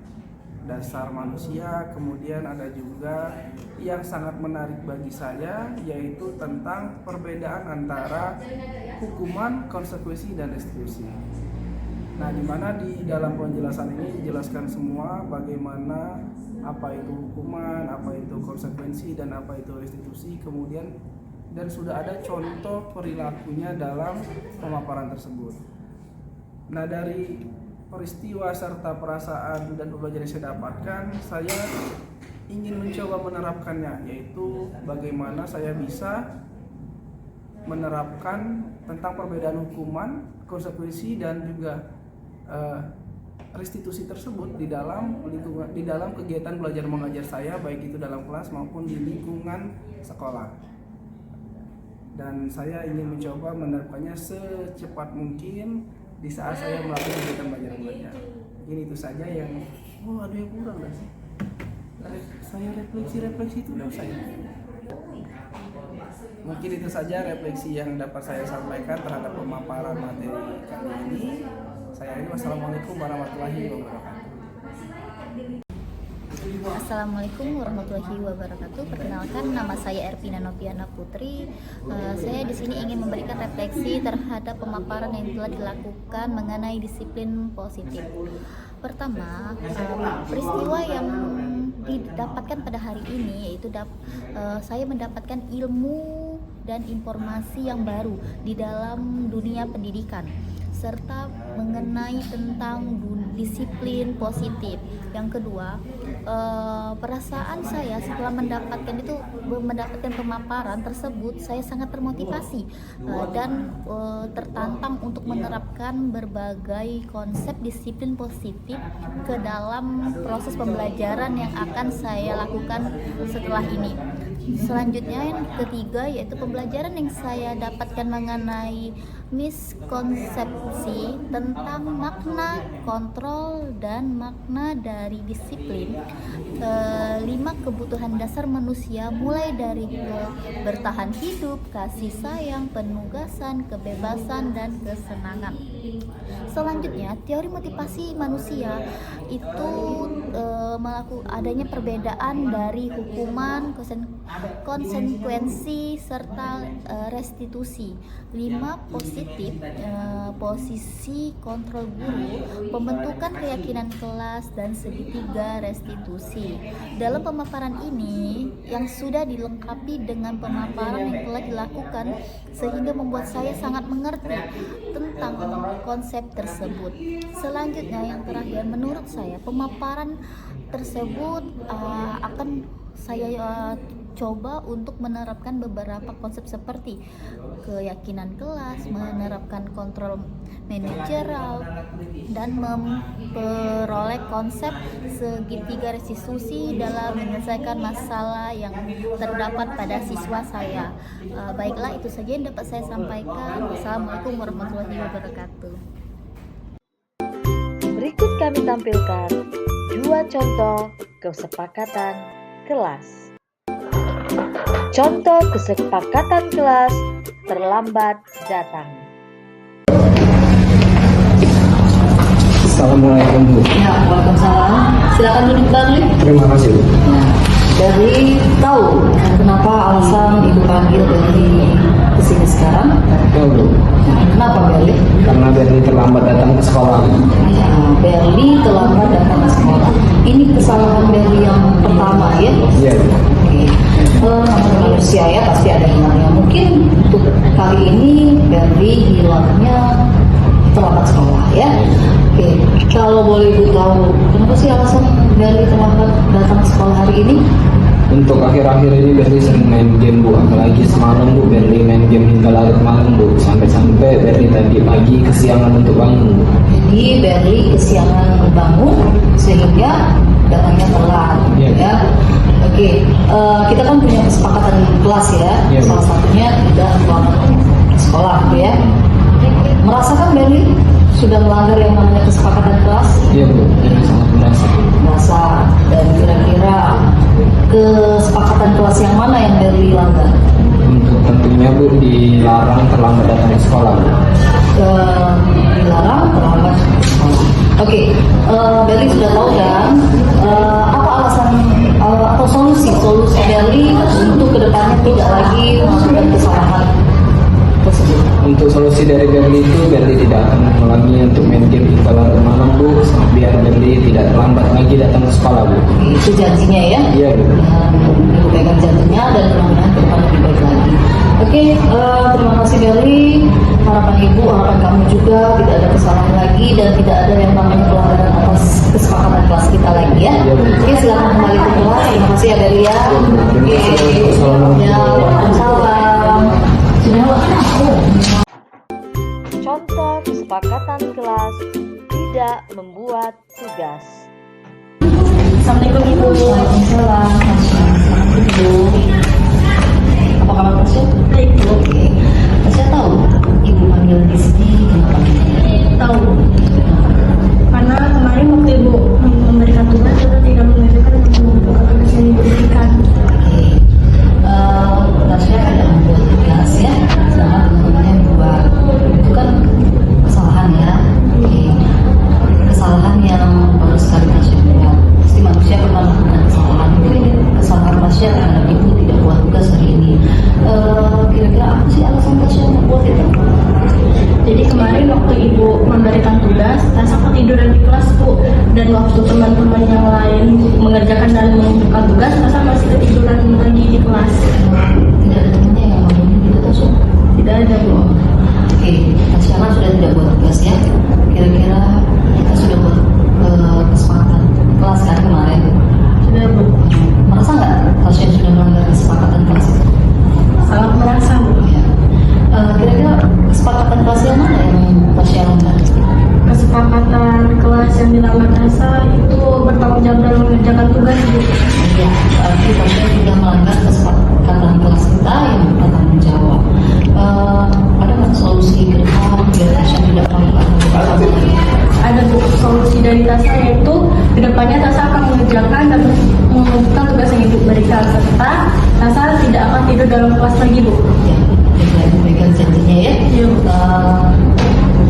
dasar manusia, kemudian ada juga yang sangat menarik bagi saya, yaitu tentang perbedaan antara hukuman, konsekuensi, dan restitusi. Nah, di mana di dalam penjelasan ini dijelaskan semua bagaimana apa itu hukuman, apa itu konsekuensi, dan apa itu restitusi, kemudian dan sudah ada contoh perilakunya dalam pemaparan tersebut. Nah, dari peristiwa serta perasaan dan pembelajaran yang saya dapatkan, saya ingin mencoba menerapkannya, yaitu bagaimana saya bisa menerapkan tentang perbedaan hukuman, konsekuensi, dan juga restitusi tersebut di dalam lingkungan, di dalam kegiatan belajar mengajar saya, baik itu dalam kelas maupun di lingkungan sekolah. Dan saya ingin mencoba menerapkannya secepat mungkin di saat saya melakukan kegiatan belajar mengajar. Ini itu saja yang ada yang kurang dah sih. Saya refleksi itu udah saya. Mungkin itu saja refleksi yang dapat saya sampaikan terhadap pemaparan materi kali ini. Saya ini, wassalamualaikum warahmatullahi wabarakatuh. Assalamualaikum warahmatullahi wabarakatuh. Perkenalkan, nama saya Ervina Noviana Putri. Saya di sini ingin memberikan refleksi terhadap pemaparan yang telah dilakukan mengenai disiplin positif. Pertama, peristiwa yang didapatkan pada hari ini yaitu saya mendapatkan ilmu dan informasi yang baru di dalam dunia pendidikan, serta mengenai tentang disiplin positif. Yang kedua, perasaan saya setelah mendapatkan pemaparan tersebut, saya sangat termotivasi dan tertantang untuk menerapkan berbagai konsep disiplin positif ke dalam proses pembelajaran yang akan saya lakukan setelah ini. Selanjutnya, yang ketiga, yaitu pembelajaran yang saya dapatkan mengenai miskonsepsi tentang makna kontrol dan makna dari disiplin. 5 kebutuhan dasar manusia, mulai dari bertahan hidup, kasih sayang, penugasan, kebebasan, dan kesenangan. Selanjutnya, teori motivasi manusia itu adanya perbedaan dari hukuman, konsekuensi, serta restitusi. 5 positif, posisi kontrol guru, pembentukan keyakinan kelas, dan segitiga restitusi. Dalam pemaparan ini yang sudah dilengkapi dengan pemaparan yang telah dilakukan, sehingga membuat saya sangat mengerti tentang konsep tersebut. Selanjutnya, yang terakhir, menurut saya pemaparan tersebut akan saya coba untuk menerapkan beberapa konsep seperti keyakinan kelas, menerapkan kontrol manajerial, dan memperoleh konsep segitiga restitusi dalam menyelesaikan masalah yang terdapat pada siswa saya. Baiklah, itu saja yang dapat saya sampaikan. Wassalamualaikum warahmatullahi wabarakatuh. Berikut kami tampilkan 2 contoh kesepakatan kelas. Contoh kesepakatan kelas terlambat datang. Assalamualaikum Bu. Ya, waalaikumsalam. Silakan duduk Berli. Terima kasih Bu. Nah, Berli tahu kenapa alasan ibu panggil Berli ke sini sekarang? Tahu Bu. Kenapa Berli? Karena Berli terlambat datang ke sekolah. Ya, Berli terlambat datang ke sekolah. Ini kesalahan Berli yang pertama ya? Iya Bu. Namanya manusia ya pasti ada hilangnya. Mungkin untuk kali ini Berli hilangnya terlambat sekolah ya. Oke, kalau boleh ibu tahu kenapa sih alasan Berli terlambat datang sekolah hari ini? Untuk akhir-akhir ini Berli sering main game Bu. Apalagi semalam Bu Berli main game hingga larut malam Bu. Sampai-sampai Berli tadi pagi kesiangan untuk bangun Bu. Jadi Berli kesiangan bangun sehingga datangnya telat ya. Oke, kita kan punya kesepakatan kelas ya. Salah satunya tidak terlambat sekolah ya. Merasakan Berli sudah melanggar yang namanya kesepakatan kelas? Iya Bu, Berli sangat merasa. Merasa. Dan kira-kira kesepakatan kelas yang mana yang Berli langgar? Untuk tentunya Bu dilarang terlambat datang ke sekolah Bu. Dilarang terlambat ke sekolah. Oke, Berli sudah tahu kan apa alasan atau solusi Berli untuk kedepannya tidak lagi melakukan kesalahan tersebut? Untuk solusi dari Berli itu Berli tidak akan mengulangi untuk main game hingga larut malam Bu, biar Berli tidak terlambat lagi datang ke sekolah Bu. Itu janjinya ya? Iya Bu. Ibu pegang janjinya dan mudah-mudahan ke depan lebih baik lagi. Oke, terima kasih Berli. Harapan ibu, harapan kamu juga tidak ada kesalahan lagi dan tidak ada yang namanya pelanggaran atas kesepakatan kelas kita lagi ya. Oke, silakan kembali ke kelas. Terima kasih ya Berli ya. Oke, ya, waalaikumsalam. Contoh kesepakatan kelas tidak membuat tugas. Assalamualaikum Ibu. Waalaikumsalam. Ibu. Apa kabar Tasya? Baik Bu. Oke. Tasya tahu Ibu panggil di sini kenapa? Tahu. Karena kemarin waktu Ibu memberikan tugas, kita tidak mengerjakan untuk membuka tugas yang Ibu berikan. Oke. Tasya ada membuat tugas ya, sama teman-teman yang buat. Itu kan kesalahan ya. Oke. Kesalahan yang baru sekali Tasya buat. Pasti manusia pernah melakukan kesalahan. Mungkin ini kesalahan Tasya karena Ibu tidak buat tugas hari ini. Kira-kira apa sih alasan Tasya membuat itu? Jadi kemarin waktu Ibu memberikan tugas, Tasya ketiduran di kelas Bu. Dan waktu teman-teman yang lain mengerjakan dan membuka tugas, Tasya masih ketiduran lagi di kelas. Tidak ada temannya yang bangunin gitu Tasya? Tidak ada Bu. Oke, Tasya kan sudah tidak buat tugas ya. Kira-kira kita sudah buat kesepakatan kelas kan kemarin? Sudah Bu. Merasa nggak Tasya sudah melanggar kesepakatan kelas itu? Sangat merasa Bu. Ya. Kira-kira kesepakatan kelas yang mana yang Tasya langgar? Kesepakatan kelas yang dilanggar Tasya itu bertanggung jawab dalam mengerjakan tugas Bu. Ya, berarti Tasya sudah melanggar kesepakatan kelas kita yang bertanggung jawab. Ada nggak solusi ke depan biar Tasya tidak melakukan kesalahan lagi? Ada Bu, solusi dari Tasya yaitu kedepannya Tasya akan mengerjakan dan mengumpulkan tugas yang Ibu berikan serta Tasya tidak akan tidur dalam kelas lagi Bu. Ya, Ibu pegang janjinya ya. Iya.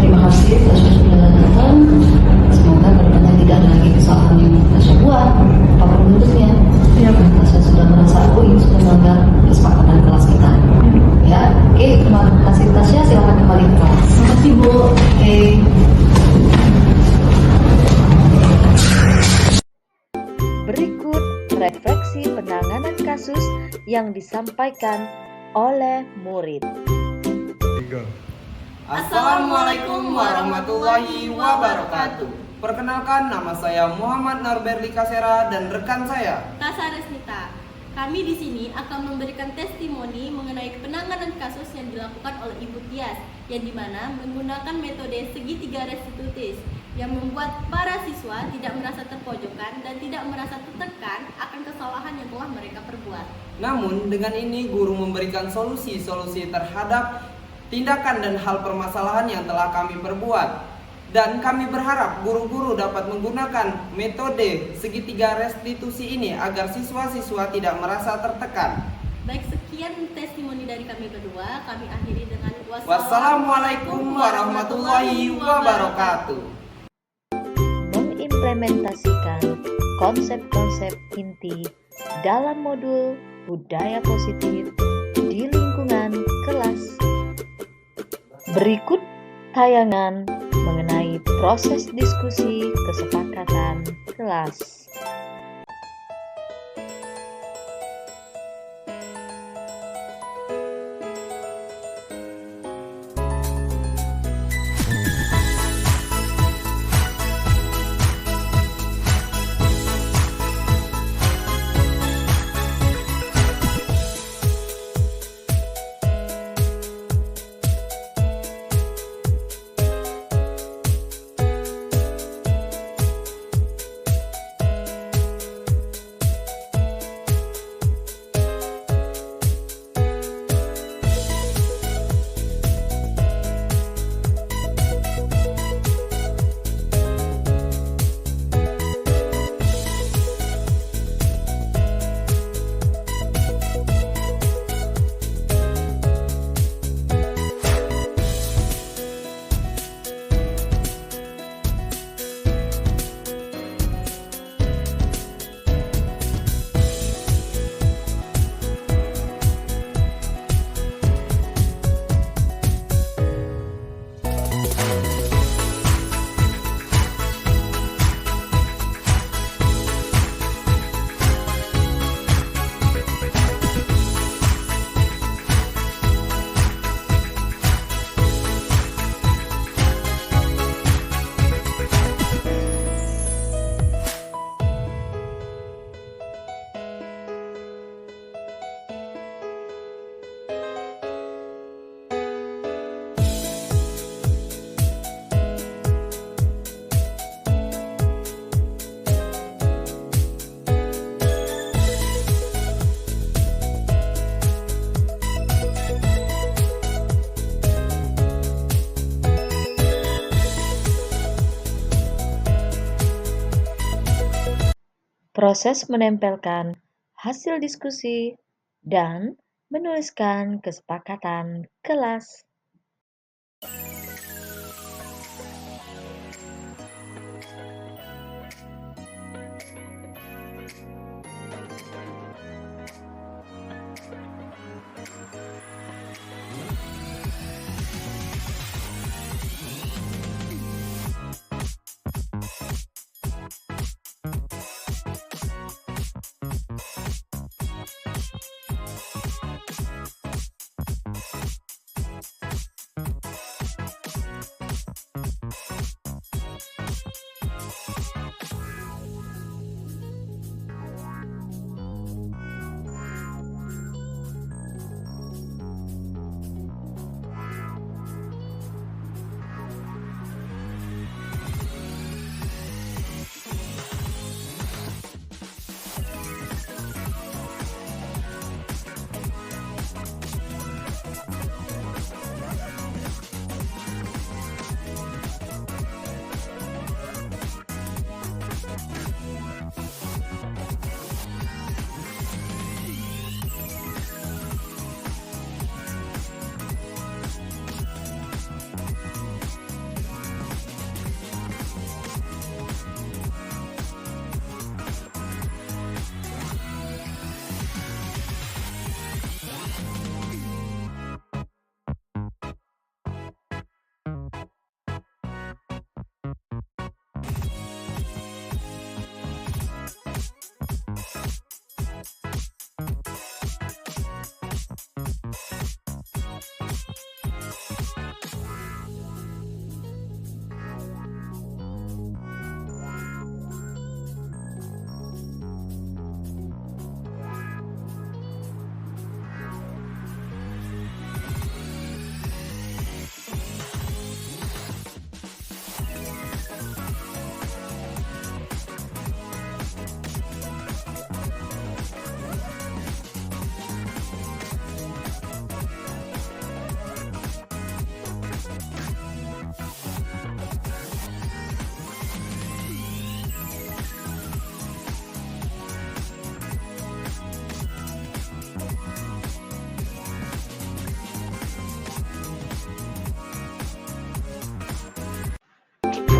Terima kasih Tasya sudah datang. Semoga kedepannya tidak ada lagi kesalahan yang Tasya buat. Apapun bentuknya. Iya. Tasya sudah merasa ini sudah melanggar kesepakatan kelas kita. Ya, oke. Terima kasih Tasya. Silakan kembali ke kelas. Terima kasih Bu. Oke. Berikut refleksi penanganan kasus yang disampaikan oleh murid. Assalamualaikum warahmatullahi wabarakatuh. Perkenalkan, nama saya Muhammad Norberli Kasera dan rekan saya Tasya Resnita. Kami di sini akan memberikan testimoni mengenai penanganan kasus yang dilakukan oleh Ibu Tias, yang dimana menggunakan metode segitiga restitutis yang membuat para siswa tidak merasa terpojokkan dan tidak merasa tertekan akan kesalahan yang telah mereka perbuat. Namun dengan ini guru memberikan solusi-solusi terhadap tindakan dan hal permasalahan yang telah kami perbuat. Dan kami berharap guru-guru dapat menggunakan metode segitiga restitusi ini agar siswa-siswa tidak merasa tertekan. Baik, sekian Sekian testimoni dari kami berdua. Kami akhiri dengan Wassalamualaikum warahmatullahi wabarakatuh. Mengimplementasikan konsep-konsep inti dalam modul budaya positif di lingkungan kelas. Berikut tayangan mengenai proses diskusi kesepakatan kelas. Proses menempelkan hasil diskusi dan menuliskan kesepakatan kelas.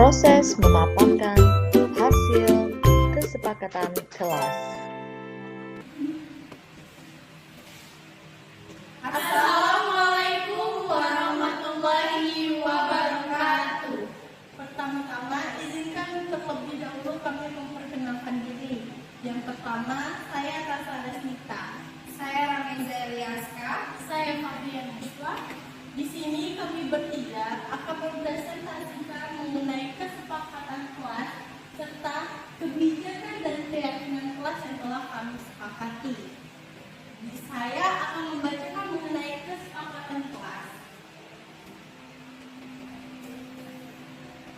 Proses memaparkan hasil kesepakatan kelas. Assalamualaikum warahmatullahi wabarakatuh. Pertama-tama izinkan terlebih dahulu kami memperkenalkan diri. Yang pertama, saya Rasa Resnita. Saya Ramiza Eliaska. Saya Fabian Iswa. Di sini kami bertiga akan mempresentasikan mengenai kesepakatan kelas serta kebijakan dan keyakinan kelas yang telah kami sepakati. Saya akan membacakan mengenai kesepakatan kelas.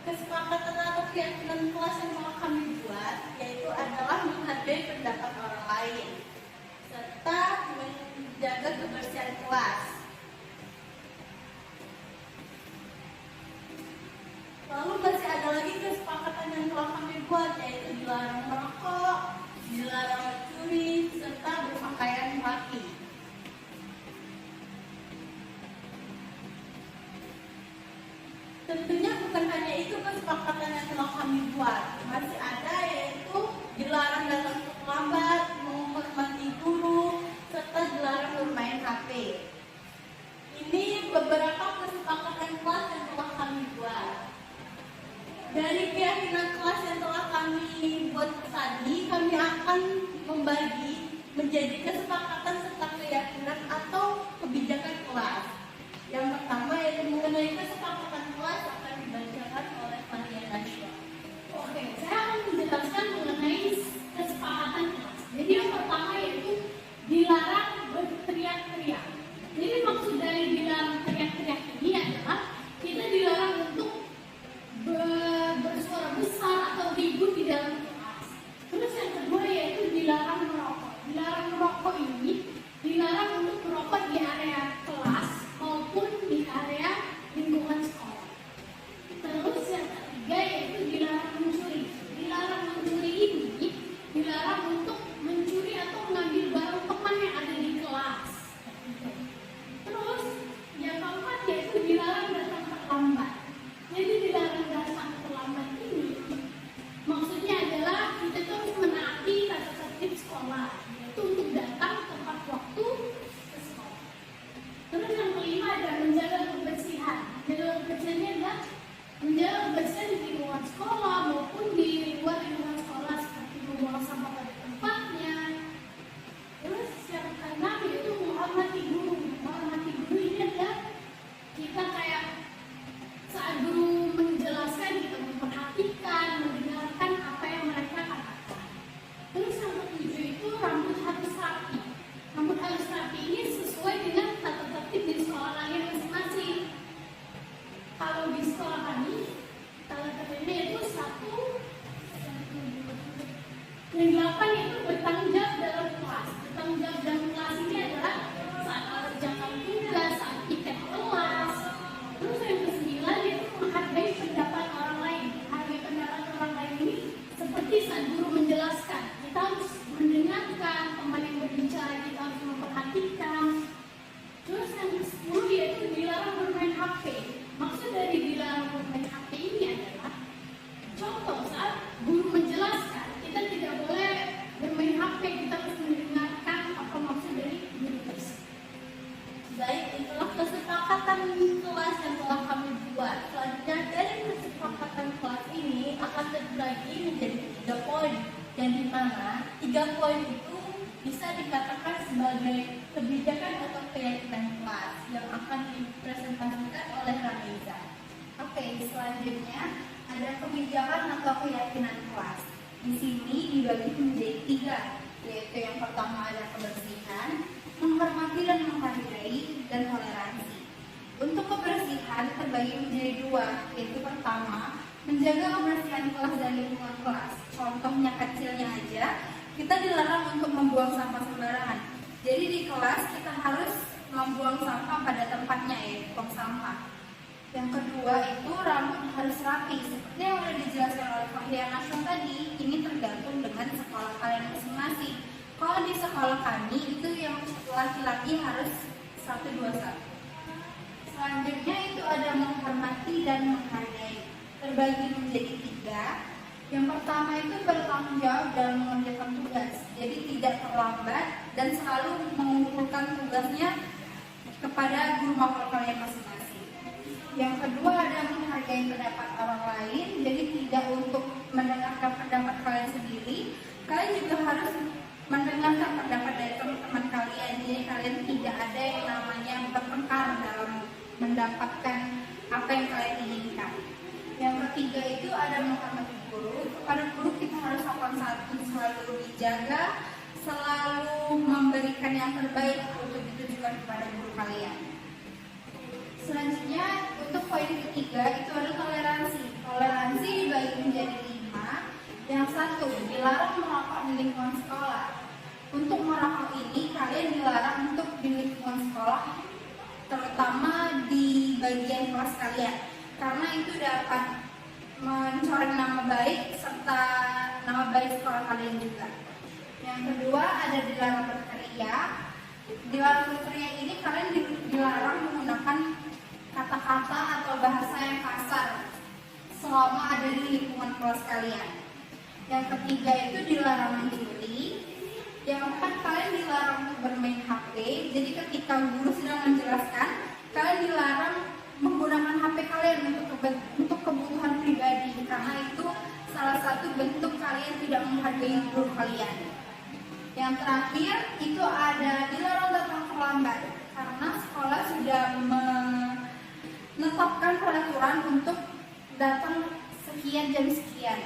Kesepakatan atau keyakinan kelas yang telah kami buat yaitu adalah menghargai pendapat orang lain serta menjaga kebersihan kelas. Lalu masih ada lagi kesepakatan yang telah kami buat yaitu dilarang merokok, dilarang mencuri, serta berpakaian rapi. Tentunya bukan hanya itu kesepakatan yang telah kami buat, masih ada yaitu dilarang datang terlambat, menghormati guru, serta dilarang bermain HP. Ini beberapa kesepakatan kelas yang telah kami buat. Dari keyakinan kelas yang telah kami buat tadi, kami akan membagi menjadi kesepakatan serta keyakinan atau kebijakan kelas. Yang pertama yaitu mengenai kesepakatan kelas akan dibacakan oleh Fadia Nasya. Oke, saya akan menjelaskan mengenai kesepakatan kelas. Jadi yang pertama yaitu dilarang berteriak-teriak. Jadi maksud dari dilarang teriak-teriak ini adalah kita dilarang untuk bersuara besar atau ribut di dalam kelas. Terus yang kedua yaitu dilarang merokok. Dilarang merokok ini dilarang untuk merokok di area kelas maupun di area lingkungan sekolah. Terus yang ketiga yaitu dilarang mencuri. Dilarang mencuri ini dilarang untuk mencuri atau mengambil barang teman yang ada di kelas. Terus yang keempat yaitu dilarang datang terlambat. Jadi dilarang datang terlambat ini maksudnya adalah kita harus menaati tata tertib sekolah, yaitu untuk datang tepat waktu ke sekolah. Terus yang kelima ada menjaga kebersihan. Menjaga kebersihan ini adalah menjaga kebersihan di lingkungan sekolah maupun di luar lingkungan sekolah seperti membuang sampah pada tempatnya. Terus yang keenam yaitu menghormati guru. Menghormati guru ini adalah kita kayak saat guru menjelaskan kita memperhatikan, mendengarkan apa yang mereka katakan. Terus yang ketujuh itu rambut harus rapi. Rambut harus rapi ini sesuai dengan tata tertib di sekolah kalian masing-masing. Kalau di sekolah kami, tata tertibnya itu yang 8 itu bertanggung jawab dalam kelas. Bertanggung jawab dalam kelas ini adalah saat kerjakan tugas, saat tiket kelas. Terus yang ke-9 yaitu menghargai pendapat orang lain. Menghargai pendapat orang lain ini seperti saat guru menjelaskan, kita harus mendengarkan teman yang berbicara, kita harus memperhatikan. Terus yang ke-10 yaitu dilarang bermain HP. Maksud dari dilarang bermain HP ini adalah contoh saat guru menjelaskan, kita tidak boleh bermain HP, kita harus mendengarkan apa maksud dari guru tersebut. Baik, itulah kesepakatan kelas yang telah kami buat. Selanjutnya dari kesepakatan kelas ini akan terbagi menjadi 3 poin, yang dimana 3 poin itu bisa dikatakan sebagai kebijakan atau keyakinan kelas yang akan dipresentasikan oleh Ramiza. Oke, selanjutnya ada kebijakan atau keyakinan kelas. Di sini dibagi menjadi 3, yaitu yang pertama ada kebersihan, menghormati dan menghargai, dan toleransi. Untuk kebersihan terbagi menjadi 2, yaitu pertama, menjaga kebersihan kelas dan lingkungan kelas. Contohnya kecilnya aja, kita dilarang untuk membuang sampah sembarangan. Jadi di kelas kita harus membuang sampah pada tempatnya, yaitu tong sampah. Yang kedua itu rambut harus rapi. Seperti yang sudah dijelaskan oleh Fahrian Nasyon tadi, ini tergantung dengan sekolah kalian masing-masing. Kalau di sekolah kami itu yang laki-laki harus 121. Selanjutnya itu ada menghormati dan menghargai. terbagi menjadi 3. Yang pertama itu bertanggung jawab dalam mengerjakan tugas, jadi tidak terlambat dan selalu mengumpulkan tugasnya kepada guru mapel kalian masing-masing. Yang kedua ada menghargai pendapat orang lain, jadi tidak untuk mendengarkan pendapat kalian sendiri. Kalian juga harus mendengarkan pendapat dari teman-teman kalian, jadi kalian tidak ada yang namanya bertengkar dalam mendapatkan apa yang kalian inginkan. Yang ketiga itu ada menghormati guru. Kepada guru kita harus sopan santun, selalu dijaga, selalu memberikan yang terbaik untuk ditujukan kepada guru kalian. Selanjutnya untuk poin ketiga itu adalah toleransi. Toleransi dibagi menjadi 5. Yang satu, dilarang merokok di lingkungan sekolah. Untuk merokok ini kalian dilarang untuk di lingkungan sekolah, terutama di bagian kelas kalian, karena itu dapat mencoreng nama baik serta nama baik sekolah kalian juga. Yang kedua ada dilarang berteriak. Dilarang berteriak ini kalian dilarang menggunakan kata-kata atau bahasa yang kasar selama ada di lingkungan kelas kalian. Yang ketiga itu dilarang mencuri. Yang keempat kalian dilarang untuk bermain HP. Jadi ketika guru sedang menjelaskan, kalian dilarang menggunakan HP kalian untuk kebutuhan pribadi, karena itu salah satu bentuk kalian tidak menghargai guru kalian. Yang terakhir itu ada dilarang datang terlambat, karena sekolah sudah menetapkan peraturan untuk datang sekian jam sekian.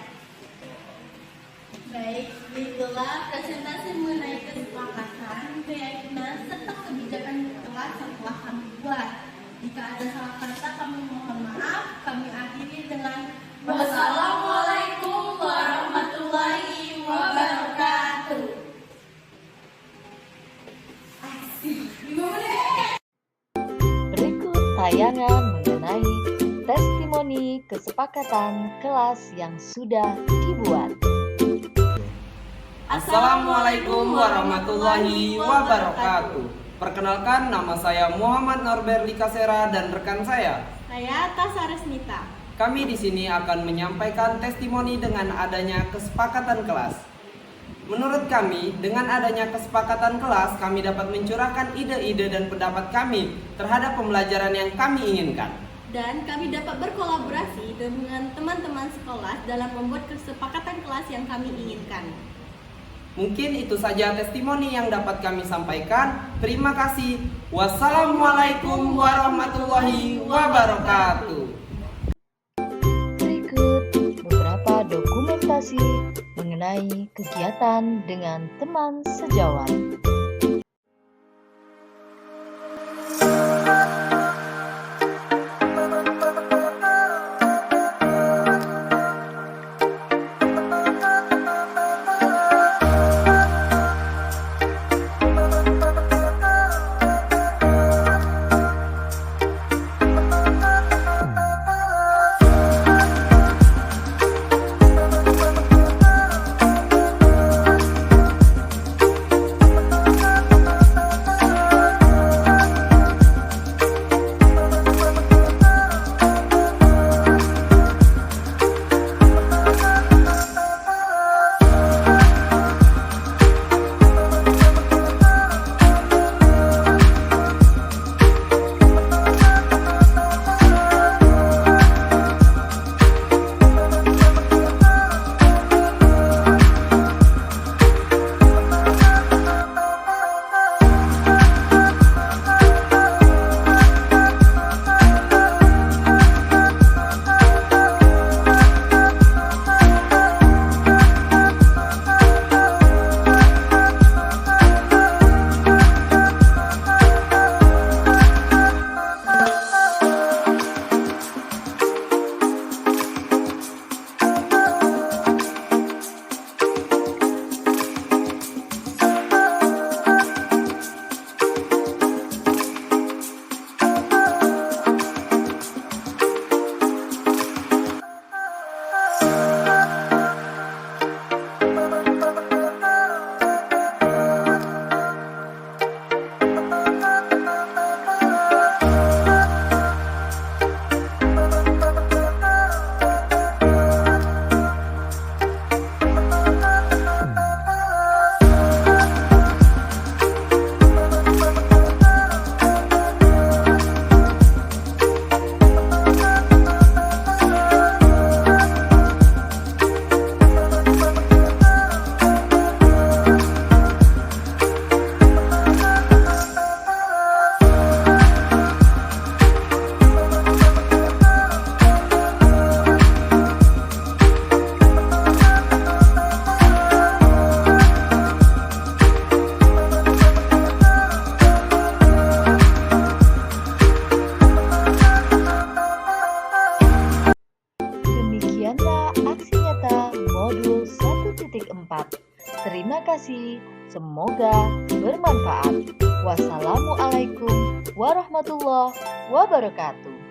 Baik, itulah presentasi mengenai kesepakatan, keyakinan, serta kebijakan kelas yang telah kami buat. Jika ada salah kata kami mohon maaf. Kami akhiri dengan wassalamualaikum warahmatullahi wabarakatuh. Berikut tayangan mengenai testimoni kesepakatan kelas yang sudah dibuat. Assalamualaikum warahmatullahi wabarakatuh. Perkenalkan, nama saya Muhammad Norbert Likasera dan rekan saya Tasa Resnita. Kami di sini akan menyampaikan testimoni dengan adanya kesepakatan kelas. Menurut kami, dengan adanya kesepakatan kelas, kami dapat mencurahkan ide-ide dan pendapat kami terhadap pembelajaran yang kami inginkan. Dan kami dapat berkolaborasi dengan teman-teman sekolah dalam membuat kesepakatan kelas yang kami inginkan. Mungkin itu saja testimoni yang dapat kami sampaikan. Terima kasih. Wassalamualaikum warahmatullahi wabarakatuh. Berikut beberapa dokumentasi mengenai kegiatan dengan teman sejawat. bermanfaat. Terima kasih, semoga bermanfaat. Wassalamualaikum warahmatullahi wabarakatuh.